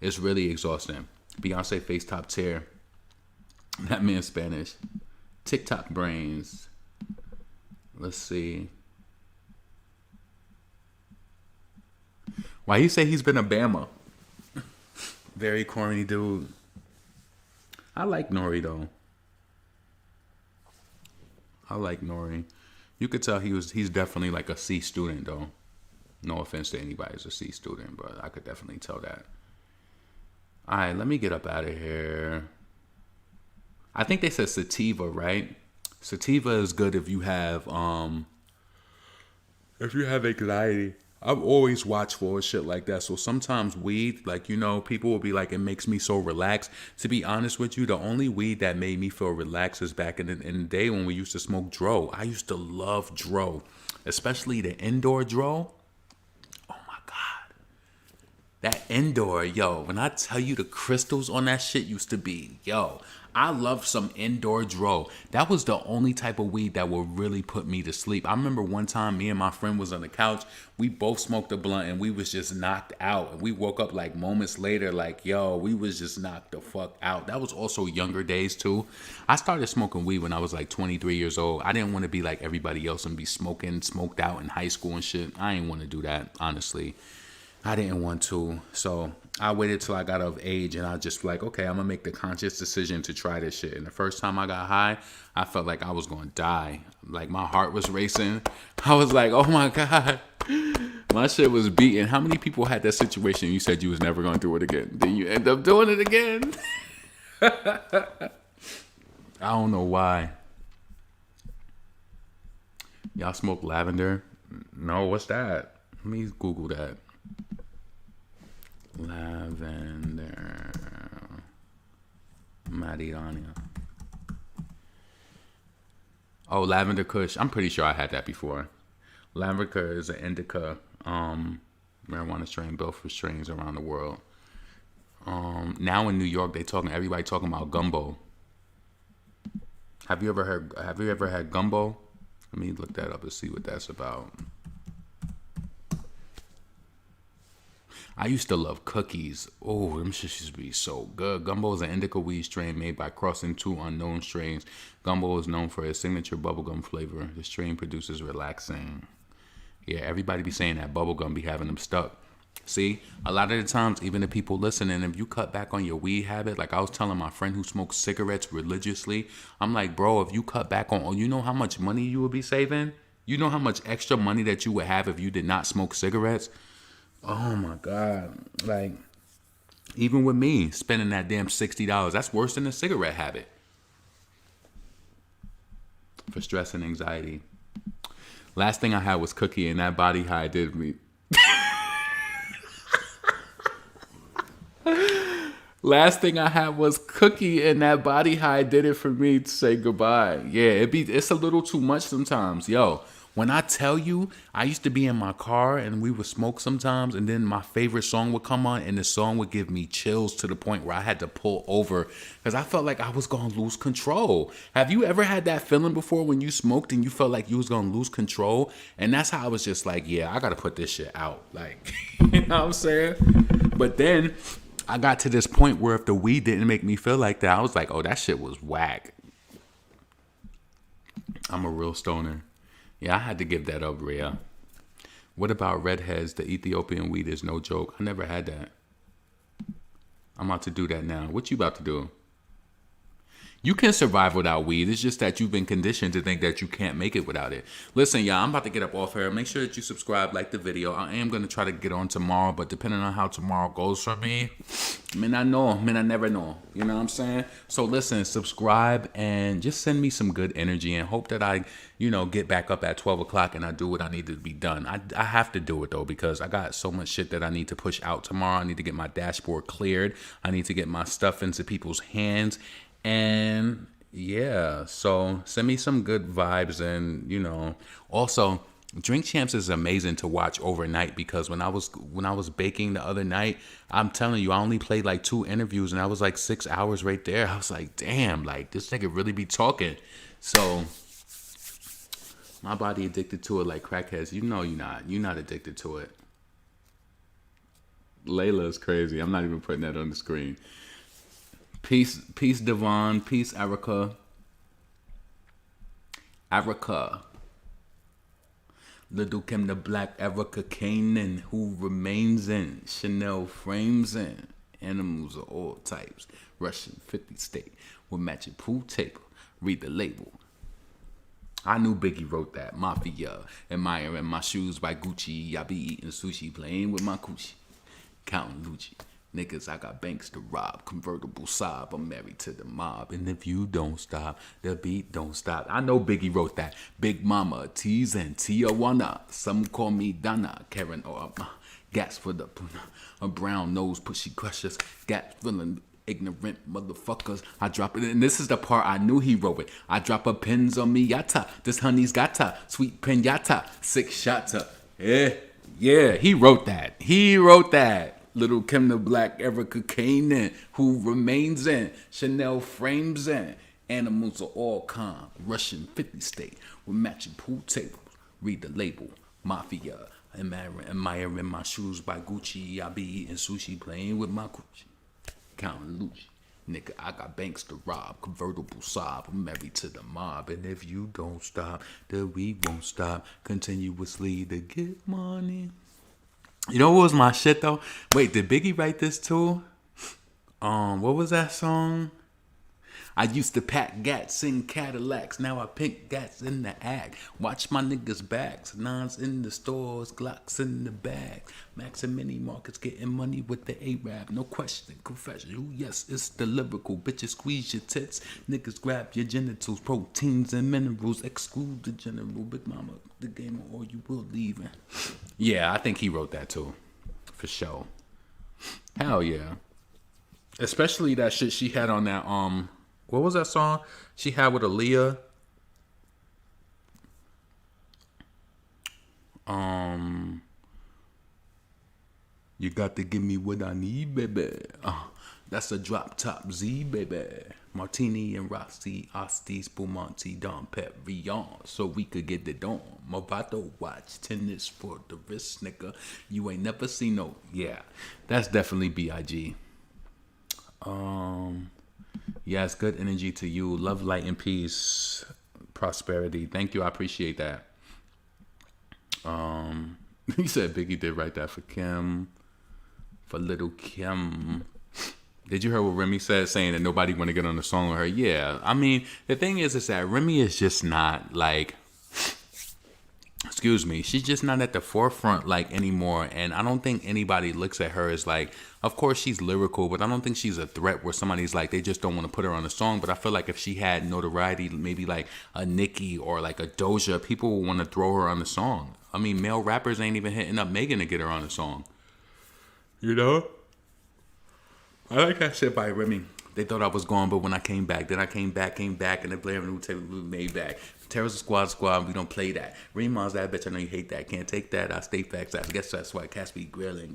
It's really exhausting. Beyonce face top tier. That man's Spanish. TikTok brains. Let's see. Why you say he's been a Bama? Very corny dude. I like Nori though. I like Nori. You could tell he's definitely like a C student though. No offense to anybody who's a C student, but I could definitely tell that. All right, let me get up out of here. I think they said sativa, right? Sativa is good if you have anxiety. I'm always watchful of shit like that. So sometimes weed, like, people will be like, it makes me so relaxed. To be honest with you, the only weed that made me feel relaxed is back in the day when we used to smoke dro. I used to love dro, especially the indoor dro. Oh my God. That indoor, when I tell you the crystals on that shit used to be, I love some indoor dro. That was the only type of weed that would really put me to sleep. I remember one time me and my friend was on the couch. We both smoked a blunt and we was just knocked out. And we woke up like moments later like, we was just knocked the fuck out. That was also younger days too. I started smoking weed when I was like 23 years old. I didn't want to be like everybody else and be smoked out in high school and shit. I didn't want to do that, honestly. I didn't want to. So I waited till I got of age and I just like, okay, I'm going to make the conscious decision to try this shit. And the first time I got high, I felt like I was going to die. Like my heart was racing. I was like, oh my God. My shit was beating. How many people had that situation? You said you was never going to do it again. Then you end up doing it again. I don't know why. Y'all smoke lavender? No, what's that? Let me Google that. Lavender Marijuana. Oh, lavender kush. I'm pretty sure I had that before. Lavender is an indica marijuana strain built for strains around the world. Now in New York, everybody talking about gumbo. Have you ever had gumbo? Let me look that up and see what that's about. I used to love cookies. Oh, them shit used to be so good. Gumbo is an indica weed strain made by crossing two unknown strains. Gumbo is known for its signature bubblegum flavor. The strain produces relaxing. Yeah, everybody be saying that bubblegum be having them stuck. See, a lot of the times, even the people listening, if you cut back on your weed habit, like I was telling my friend who smokes cigarettes religiously, I'm like, bro, if you cut back on, you know how much money you would be saving? You know how much extra money that you would have if you did not smoke cigarettes? Oh my God. Like, even with me spending that damn $60, that's worse than a cigarette habit. For stress and anxiety. Last thing I had was cookie, and that body high did me. Last thing I had was Cookie, and that body high did it for me to say goodbye. Yeah, it's a little too much sometimes. Yo, when I tell you, I used to be in my car and we would smoke sometimes, and then my favorite song would come on, and the song would give me chills to the point where I had to pull over because I felt like I was gonna lose control. Have you ever had that feeling before when you smoked and you felt like you was gonna lose control? And that's how I was just like, yeah, I gotta put this shit out. Like, you know what I'm saying? But then I got to this point where if the weed didn't make me feel like that, I was like, oh, that shit was whack. I'm a real stoner. Yeah, I had to give that up, Rhea. What about redheads? The Ethiopian weed is no joke. I never had that. I'm about to do that now. What you about to do? You can survive without weed. It's just that you've been conditioned to think that you can't make it without it. Listen, y'all, I'm about to get up off here. Make sure that you subscribe, like the video. I am going to try to get on tomorrow, but depending on how tomorrow goes for me, I never know. You know what I'm saying? So listen, subscribe and just send me some good energy and hope that I, get back up at 12 o'clock and I do what I need to be done. I have to do it, though, because I got so much shit that I need to push out tomorrow. I need to get my dashboard cleared. I need to get my stuff into people's hands. And yeah, so send me some good vibes. And also Drink Champs is amazing to watch overnight, because when I was baking the other night, I'm telling you, I only played like 2 interviews and I was like 6 hours right there. I was like, damn, like this nigga really be talking. So my body addicted to it like crackheads. You're not addicted to it. Layla is crazy. I'm not even putting that on the screen. Peace, Devon. Peace, Erica. Little Kim the Black, Erica Kanan, who remains in Chanel frames in animals of all types. Russian 50 state with matching pool table. Read the label. I knew Biggie wrote that. Mafia, admiring my shoes by Gucci. I be eating sushi, playing with my coochie, counting Lucci. Niggas, I got banks to rob, convertible sob, I'm married to the mob. And if you don't stop, the beat don't stop. I know Biggie wrote that. Big Mama, T's and Tijuana. Some call me Donna, Karen or gas for the a brown nose, pushy crushers. Gas feeling ignorant motherfuckers. I drop it, and this is the part I knew he wrote it. I drop a pins on me yata. This honey's gotta, sweet pinata, 6 shots. Yeah, he wrote that. Little Kim the Black, Erica Kanan, who remains in Chanel frames in animals of all kind. Russian 50 state with matching pool tables. Read the label. Mafia, admiring my shoes by Gucci. I be eating sushi, playing with my coochie, counting Lucci. Nigga, I got banks to rob, convertible sob. I'm married to the mob, and if you don't stop, then we won't stop. Continuously to get money. You know what was my shit though? Wait, did Biggie write this too? What was that song? I used to pack gats in Cadillacs. Now I pick gats in the act. Watch my niggas' backs. Nines in the stores, Glocks in the bag. Max and Mini Markets getting money with the A-Rap. No question, confession. Ooh, yes, it's the lyrical. Bitches squeeze your tits. Niggas grab your genitals. Proteins and minerals. Exclude the general. Big Mama, the game or you will leave. Yeah, I think he wrote that too. For sure. Hell yeah. Especially that shit she had on that, what was that song she had with Aaliyah? You got to give me what I need, baby. That's a drop top Z, baby. Martini and Rossi, Asti, Spumante, Dom Perignon, so we could get it on. Movado watch, tennis for the wrist, nigga. You ain't never seen no. Yeah, that's definitely B.I.G. Yes, good energy to you. Love, light, and peace. Prosperity. Thank you. I appreciate that. He said Biggie did write that for Kim. For little Kim. Did you hear what Remy said, saying that nobody want to get on the song with her? Yeah. I mean, the thing is that Remy is just not like, excuse me, she's just not at the forefront like anymore. And I don't think anybody looks at her as like, of course she's lyrical, but I don't think she's a threat where somebody's like, they just don't want to put her on the song. But I feel like if she had notoriety, maybe like a Nicki or like a Doja, people would want to throw her on the song. I mean, male rappers ain't even hitting up Megan to get her on the song. You know? I like that shit by Remy. They thought I was gone, but when I came back, then I came back, and the Blair new table made back. Terror's squad, we don't play that. Remon's that bitch, I know you hate that. Can't take that, I stay facts. I guess that's why cats be grilling.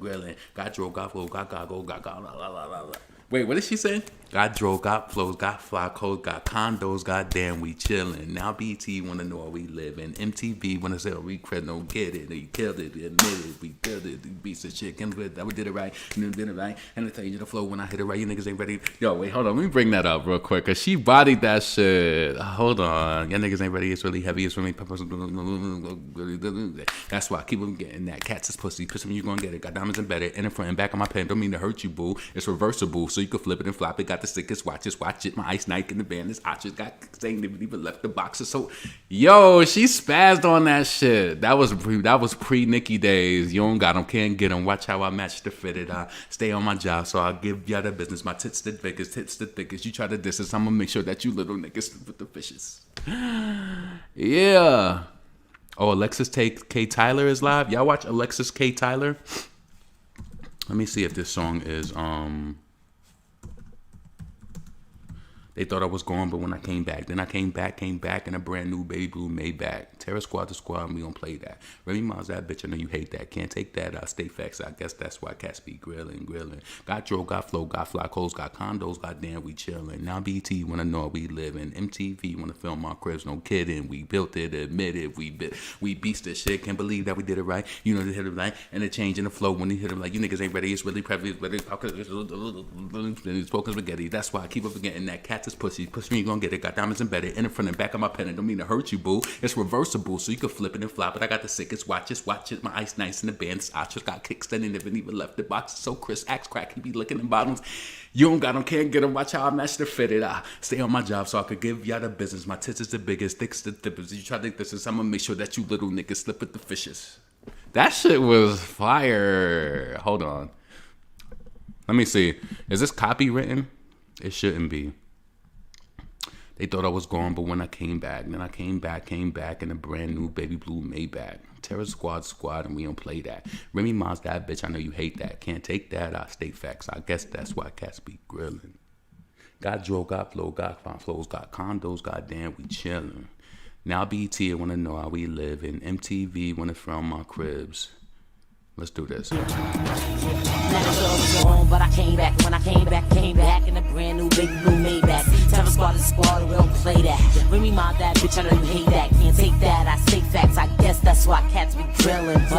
Got drove, got flow, got go, got la la la la la. Wait, what did she say? Got drove, got flows, got fly codes, got condos, goddamn, we chillin'. Now BT wanna know how we livin'. MTV wanna say, oh, we cred, no get it. He killed it, admit it, we killed it. We beats the shit, and we did it right, and did it right. And I tell you the flow when I hit it right, you niggas ain't ready. Yo, wait, hold on, let me bring that up real quick, cause she bodied that shit. Hold on, y'all niggas ain't ready, it's really heavy, it's really that's why I keep on getting that. Cats is pussy, pussy when you gonna get it. Got diamonds embedded in the front and back of my pen, don't mean to hurt you, boo. It's reversible, so you can flip it and flop it. Got the sickest watches, watch it. My ice Nike in the band, this Arches got saying they even left the boxes. So, yo, she spazzed on that shit. That was pre Nicki days. You don't got them, can't get them. Watch how I match the fitted. I stay on my job, so I'll give y'all the business. My tits the thickest. You try to diss us, I'm gonna make sure that you little niggas with the fishes. Yeah. Oh, Alexis K. Tyler is live. Y'all watch Alexis K. Tyler? Let me see if this song is They thought I was gone, but when I came back, then I came back in a brand new baby blue Maybach. Terror Squad to squad, and we gon' play that. Remy Ma's that bitch, I know you hate that. Can't take that, I stay facts. I guess that's why cats be grilling. Got drove, got flow, got fly clothes, got condos, goddamn, we chillin'. Now BT wanna know we livin'. MTV wanna film our cribs, no kidding. We built it, admit it, we beast this shit. Can't believe that we did it right. You know they hit it right, and the change in the flow when they hit it like you niggas ain't ready. It's really prevalent, but it's spoken spaghetti. That's why I keep up forgetting that cats is pussy. Push me, you gon' get it. Got diamonds embedded in the front and back of my pen. I don't mean to hurt you, boo. It's reversible, so you can flip it and flop it. I got the sickest watches, watch it. My ice nice in the band. Archers got kicks, then they never even left the box. So Chris axe crack, he be licking in bottles. You don't got them, can't get them. Watch how I match the fitted. I stay on my job so I could give y'all the business. My tits is the biggest, thick's the thippers. You try to think this is, I'm gonna make sure that you little niggas slip with the fishes. That shit was fire. Hold on. Let me see. Is this copywritten? It shouldn't be. They thought I was gone, but when I came back, then I came back in a brand new baby blue Maybach. Terror squad, and we don't play that. Remy Ma's that bitch, I know you hate that. Can't take that, I stay facts. I guess that's why cats be grilling. Got drove, got flow, got fine flows, got condos, goddamn, we chillin'. Now BT wanna know how we live, and MTV wanna film my cribs. Let's do this. But I came back, when I came back in a brand new baby blue Maybach. Terror squad is squad, we don't play that. Remy Ma, that bitch, I know you hate that. Can't take that, I say facts. I guess that's why cats be drillin'.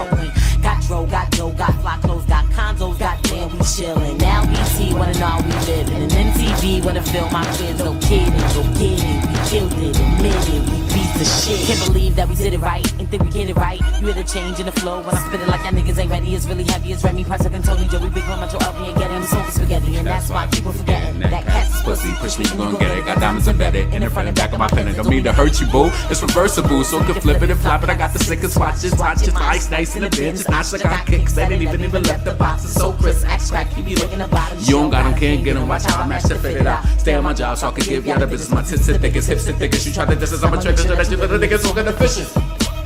Got drove, got dough, got fly clothes, got condos, goddamn, we chillin'. Now BT wanna know how we livin', and MTV wanna film my kids. No kidding, go get it, we killed it, admit it, we beat the shit. Can't believe that we did it right, and think we get it right. You hear the change in the flow when I spit it like that niggas ain't ready. It's really heavy, it's Remy, Price, I can totally Joey, Big One, Metro, LP, and get him so spaghetti. And that's why people forgetting that cats is pussy. Push me, you gon' get it. Got diamonds embedded in the front and back of my pen. I don't mean to hurt you, boo. It's reversible, so you can flip it and flop it. I got the sickest watches, my ice nice in the bench. It's not got kicks, they didn't even left the box. It's so Chris axe crack, he be looking at bottom. You don't got them, can't get them. Watch how I match the fit it out. Stay on my job so I can give y'all the business. My tits the thickest, hips the thickest. You try to diss us, I'm a trick, that you little niggas walking the fishes.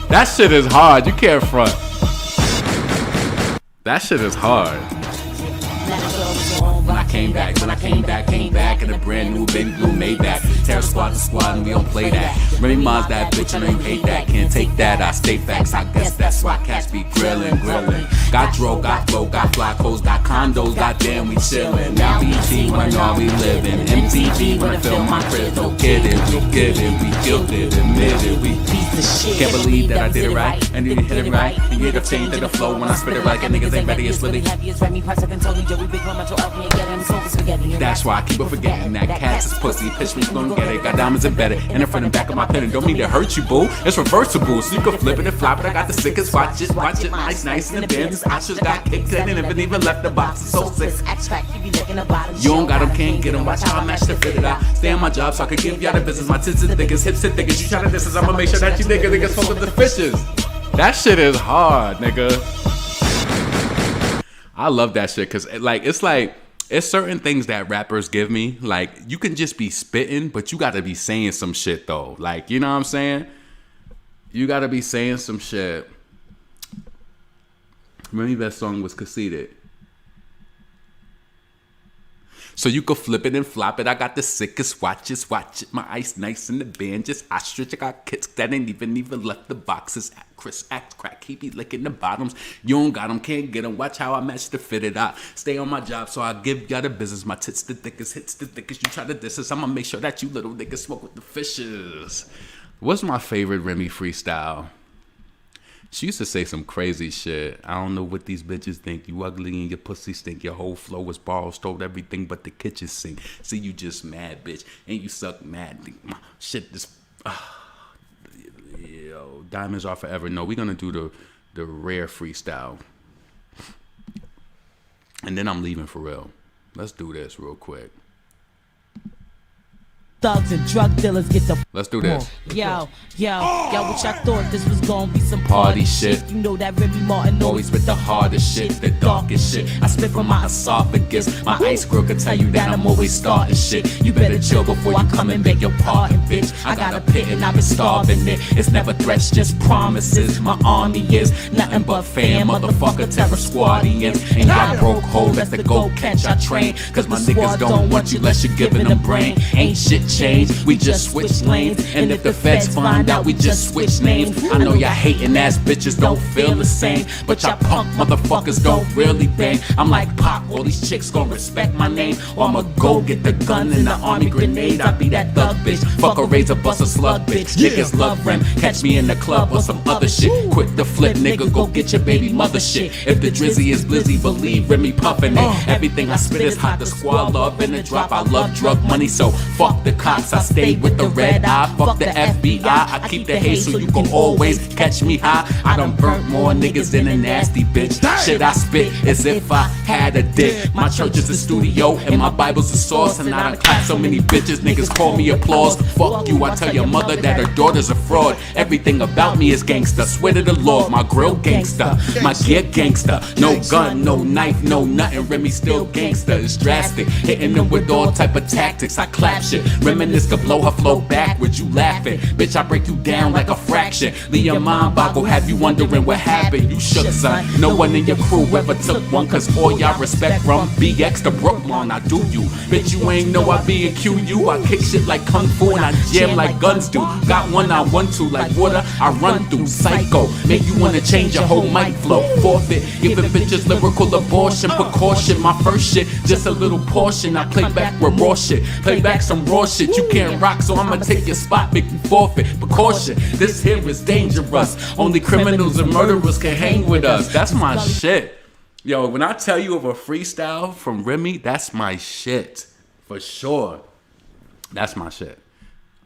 That shit is hard, you can't front. That shit is hard. When I came back in a brand new baby blue Maybach. Terror squad to squad, and we don't play that. Remy Ma's that bitch, I know you hate that. Can't take that, I stay facts. I guess that's why cats be grilling. Got drove, got flow, got fly clothes, got condos, goddamn, we chillin'. Now BT wanna know how we livin'. MTV wanna film my crib, no kidding. We get it, we killed it, admit it, we beat the shit. Can't believe that I did it right, and you hit it right. You hear the change in the flow when I spit it right. And niggas ain't ready, it's really heavy, it's Remy, Price, I can totally Joey, Big One, Metro, LP, and get him so spaghetti. That's why I keep on forgetting that cats is pussy. Pitch me, you gon' get it. Got diamonds embedded in the front and back of my pen. And don't mean to hurt you, boo. It's reversible, so you can flip it and flop it. I got the sickest watches, watch it, nice in the band. This Archers got kicked in and even left the box. It's so sick. You don't got them, can't get them. Watch how I match the fit it out. Stay on my job so I can give y'all the business. My tits is thickest, hips is thickest. You try to diss us, I'ma make sure that you niggas fuck with the fishes. That shit is hard, nigga. I love that shit, cause it's certain things that rappers give me. Like, you can just be spitting, but you gotta be saying some shit though. Like, you know what I'm saying? You gotta be saying some shit. Remember that song was Conceited. So you could flip it and flop it. I got the sickest watches. Watch it. My ice nice in the band. Just ostrich. I got kits that ain't even left the boxes. Chris act crack. He be licking the bottoms. You don't got them. Can't get them. Watch how I match the fitted out. Stay on my job so I give y'all the business. My tits the thickest. Hits the thickest. You try to diss us. I'ma make sure that you little niggas smoke with the fishes. What's my favorite Remy freestyle? She used to say some crazy shit. I don't know what these bitches think. You ugly and your pussy stink. Your whole flow was borrowed, stole everything but the kitchen sink. See, you just mad, bitch. And you suck mad. Shit, this... yo, diamonds are forever. No, we're going to do the rare freestyle. And then I'm leaving for real. Let's do this real quick. Thugs and drug dealers get the Let's do this. Yo, what y'all thought this was gonna be some party shit? You know that Remy Martin always spit the hardest shit, the darkest shit. I spit from my esophagus. My ice grill can tell you that I'm always starting shit. You better chill before you come and beg your pardon, bitch. I got a pit and I've been starving it. It's never threats, just promises. My army is nothing but fam, motherfucker, terror squadians. Ain't got broke hole, that's the go catch I train. Cause my niggas don't want you unless you're giving them brain. Ain't shit change, we just switch lanes. And if the feds find out, we just switch names. I know y'all hating ass bitches don't feel the same, but y'all punk motherfuckers don't really bang. I'm like Pac, all these chicks gon' respect my name, or I'ma go get the gun and the army grenade. I be that thug bitch, fuck a razor, bust a slug bitch. Niggas love Rem, catch me in the club or some other shit. Quick to flip, nigga, go get your baby mother shit. If the drizzy is blizzy, believe Remy puffin' it. Everything I spit is hot, the squad love in the drop. I love drug money, so fuck the cops. I stay with the red eye, fuck the FBI. I keep the hate so you can always catch me high. I done burnt more niggas than a nasty bitch. Shit I spit as if I had a dick. My church is a studio and my Bible's a source. And I done clapped so many bitches, niggas call me applause. Fuck you, I tell your mother that her daughter's a fraud. Everything about me is gangsta, swear to the Lord. My grill gangsta, my gear gangsta. No gun, no knife, no nothing. Remy still gangsta, it's drastic. Hitting them with all type of tactics. I clap shit, reminisce to blow her flow backwards. You laughing, bitch, I break you down like a fraction. Leave your mind boggle, have you wondering what happened. You shook, son. No one in your crew ever took one, cause all y'all respect from BX to Brooklyn. I do you, bitch, you ain't know I be and Q you. I kick shit like Kung Fu and I jam like guns do. Got one I want to, like water I run through. Psycho, make you wanna change your whole mic flow. Forfeit, giving bitches lyrical abortion. Precaution, my first shit, just a little portion. I play back with raw shit, play back some raw shit. You can't rock, so I'ma take your spot, make you forfeit. Precaution, this here is dangerous. Only criminals and murderers can hang with us. That's my shit. Yo, when I tell you of a freestyle from Remy, that's my shit. For sure. That's my shit.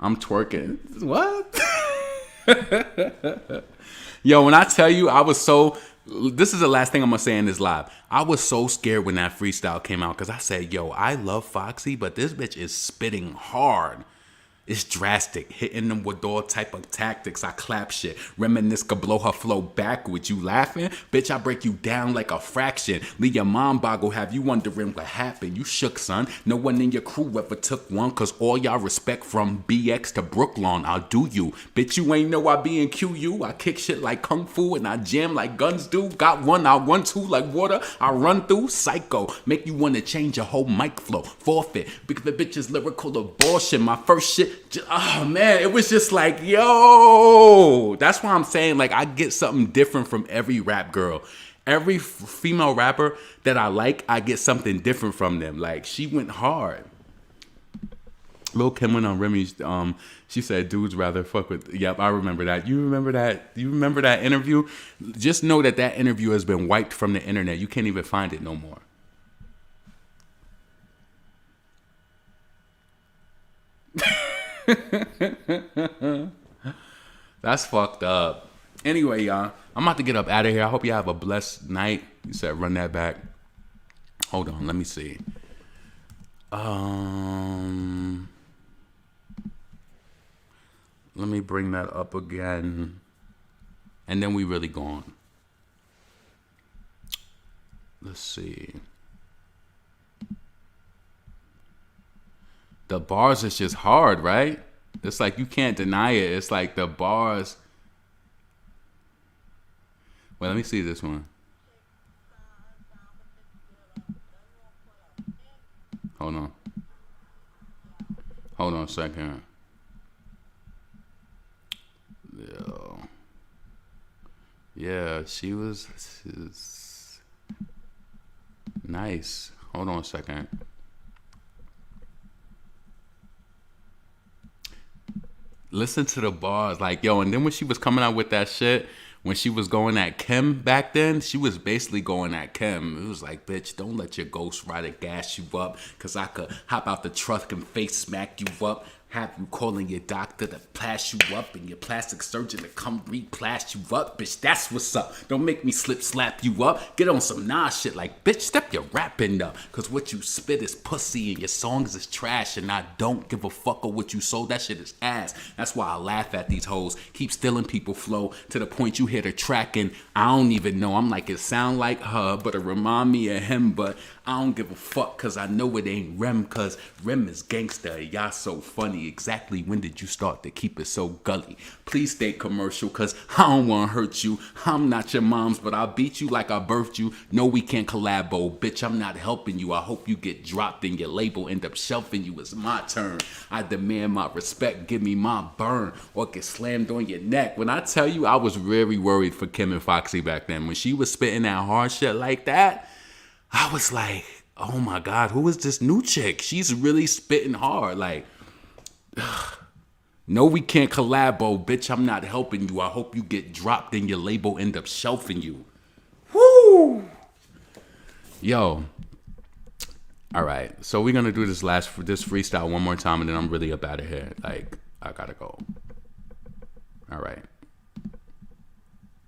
I'm twerking. What? Yo, when I tell you I was so... This is the last thing I'm going to say in this live. I was so scared when that freestyle came out because I said, yo, I love Foxy, but this bitch is spitting hard. It's drastic, hitting them with all type of tactics. I clap shit. Reminisce could blow her flow backwards. You laughing? Bitch, I break you down like a fraction. Leave your mind boggle, have you wondering what happened. You shook, son. No one in your crew ever took one, cause all y'all respect from BX to Brooklyn. I'll do you. Bitch, you ain't know I be in QU. I kick shit like Kung Fu and I jam like guns do. Got one, I run two like water. I run through. Psycho. Make you wanna change your whole mic flow. Forfeit. Because the bitch is lyrical abortion. My first shit. Oh man, it was just like, yo, that's why I'm saying, like, I get something different from every rap girl. Every female rapper that I like, I get something different from them. Like, she went hard. Lil Kim went on Remy's, she said dudes rather fuck with, yep, I remember that. You remember that? You remember that interview? Just know that that interview has been wiped from the internet. You can't even find it no more. That's fucked up. Anyway, y'all, I'm about to get up out of here. I hope you have a blessed night. You said run that back. Hold on, let me see. Let me bring that up again. And then we really gone. Let's see. The bars is just hard, right? It's like you can't deny it. It's like the bars. Well, let me see this one. Hold on. Hold on a second. Yeah, she was nice. Hold on a second. Listen to the bars. Like, yo, and then when she was coming out with that shit, when she was going at Kim back then, she was basically going at Kim. It was like, bitch, don't let your ghostwriter gas you up, because I could hop out the truck and face smack you up. Have you calling your doctor to plaster you up and your plastic surgeon to come re-plaster you up? Bitch, that's what's up. Don't make me slap you up. Get on some Nas shit like, bitch, step your rapping up. Cause what you spit is pussy and your songs is trash, and I don't give a fuck of what you sold. That shit is ass. That's why I laugh at these hoes. Keep stealing people flow to the point you hear the track and I don't even know. I'm like, it sound like her, but it remind me of him. But I don't give a fuck cause I know it ain't Rem, cause Rem is gangster. Y'all so funny. Exactly when did you start to keep it so gully? Please stay commercial, cause I don't wanna hurt you. I'm not your mom's, but I'll beat you like I birthed you. No, we can't collabo. Bitch, I'm not helping you. I hope you get dropped and your label end up shelving you. It's my turn. I demand my respect. Give me my burn or get slammed on your neck. When I tell you, I was very worried for Kim and Foxy back then. When she was spitting that hard shit like that, I was like, oh my God, who is this new chick? She's really spitting hard. Like, no, we can't collabo. Bitch, I'm not helping you. I hope you get dropped and your label end up shelving you. Woo! Yo. All right. So we're going to do this freestyle one more time and then I'm really up out of here. Like, I got to go. All right.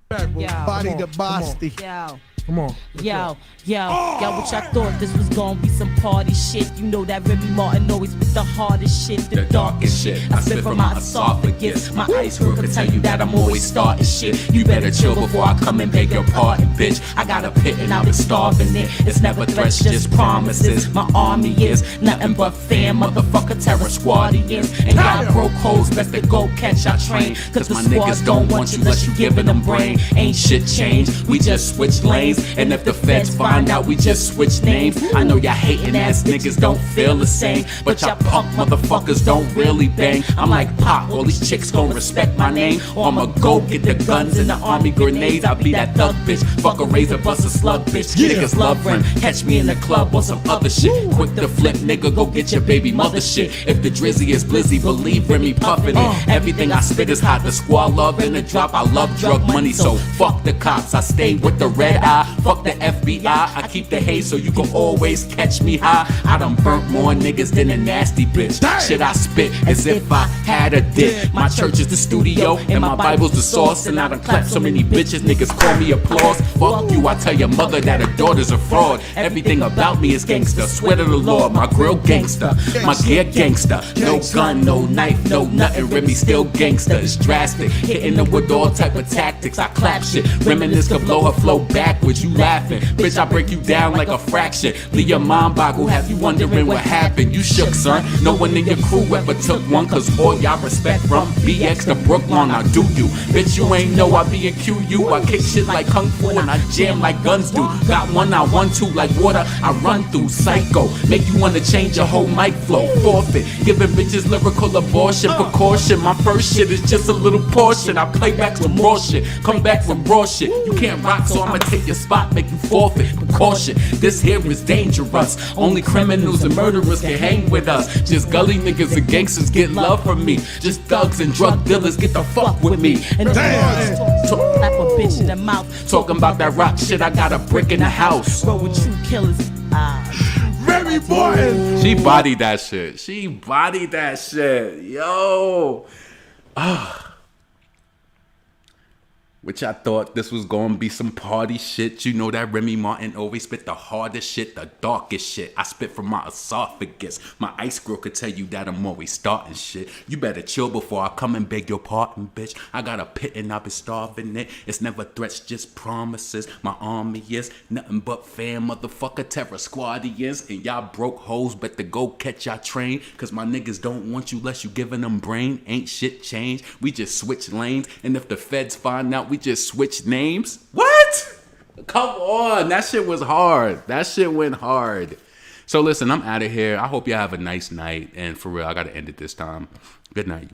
Body the Basti. Yo. Come on. Yo, what y'all thought this was gonna be some party shit? You know that Remy Martin always with the hardest shit, the darkest shit. I spit from my esophagus. My ice cream can tell you that I'm always starting shit. You better chill before I come and beg your pardon, bitch. I got a pit and I've been starving it. It's never threats, just promises. My army is nothing but fam, motherfucker, terror squadians. And y'all broke hoes, best to go catch y'all train. Cause my niggas don't want you unless you giving them brain. Ain't shit changed, we just switch lanes. And if the feds find out we just switch names, I know y'all hating ass niggas don't feel the same, but y'all punk motherfuckers don't really bang. I'm like Pop, all these chicks gon' respect my name, or I'ma go get the guns and the army grenades. I'll be that thug bitch, fuck a razor, bust a slug bitch. Niggas love Ren, catch me in the club or some other shit. Quick to flip, nigga, go get your baby mother shit. If the drizzy is blizzy, believe Remy puffin' it. Everything I spit is hot, the squad love in the drop. I love drug money, so fuck the cops. I stay with the red eye. Fuck the FBI, I keep the haze so you can always catch me high. I done burnt more niggas than a nasty bitch. Shit, I spit as if I had a dick. My church is the studio and my Bible's the source. And I done clapped so many bitches, niggas call me applause. Fuck you, I tell your mother that her daughter's a fraud. Everything about me is gangster, swear to the Lord. My grill gangster, my gear gangster. No gun, no knife, no nothing. Remy still gangster, it's drastic. Hitting them with all type of tactics. I clap shit, reminisce to blow her flow backwards. You laughing, bitch, I break you down like a fraction. Leave your mind boggle, have you wondering what happened. You shook, son, no one in your crew ever took one. Cause all y'all respect from BX to Brooklyn, I do you. Bitch, you ain't know I be in QU. I kick shit like Kung Fu and I jam like guns do. Got one I want to like water, I run through. Psycho, make you wanna change your whole mic flow. Forfeit, giving bitches lyrical abortion. Precaution, my first shit is just a little portion. I play back some more shit, come back from raw shit. You can't rock, so I'ma take your spot, make you forfeit. Precaution, this here is dangerous. Only criminals and murderers can hang with us. Just gully niggas and gangsters get love from me. Just thugs and drug dealers get the fuck with me. And Damn. Slap a bitch in the mouth. Talking about that rock shit, I got a brick in the house. Bro with true killers. Remy Martin. She bodied that shit. She bodied that shit. Yo. Which I thought this was gonna be some party shit. You know that Remy Martin always spit the hardest shit, the darkest shit. I spit from my esophagus. My ice grill could tell you that I'm always starting shit. You better chill before I come and beg your pardon, bitch. I got a pit and I've been starving it. It's never threats, just promises. My army is nothing but fam, motherfucker, terror squadians. And y'all broke hoes better go catch y'all train. Cause my niggas don't want you unless you giving them brain. Ain't shit changed. We just switch lanes. And if the feds find out we just switch names. What? Come on, that shit was hard. That shit went hard. So listen, I'm out of here. I hope y'all have a nice night. And for real, I got to end it this time. Good night.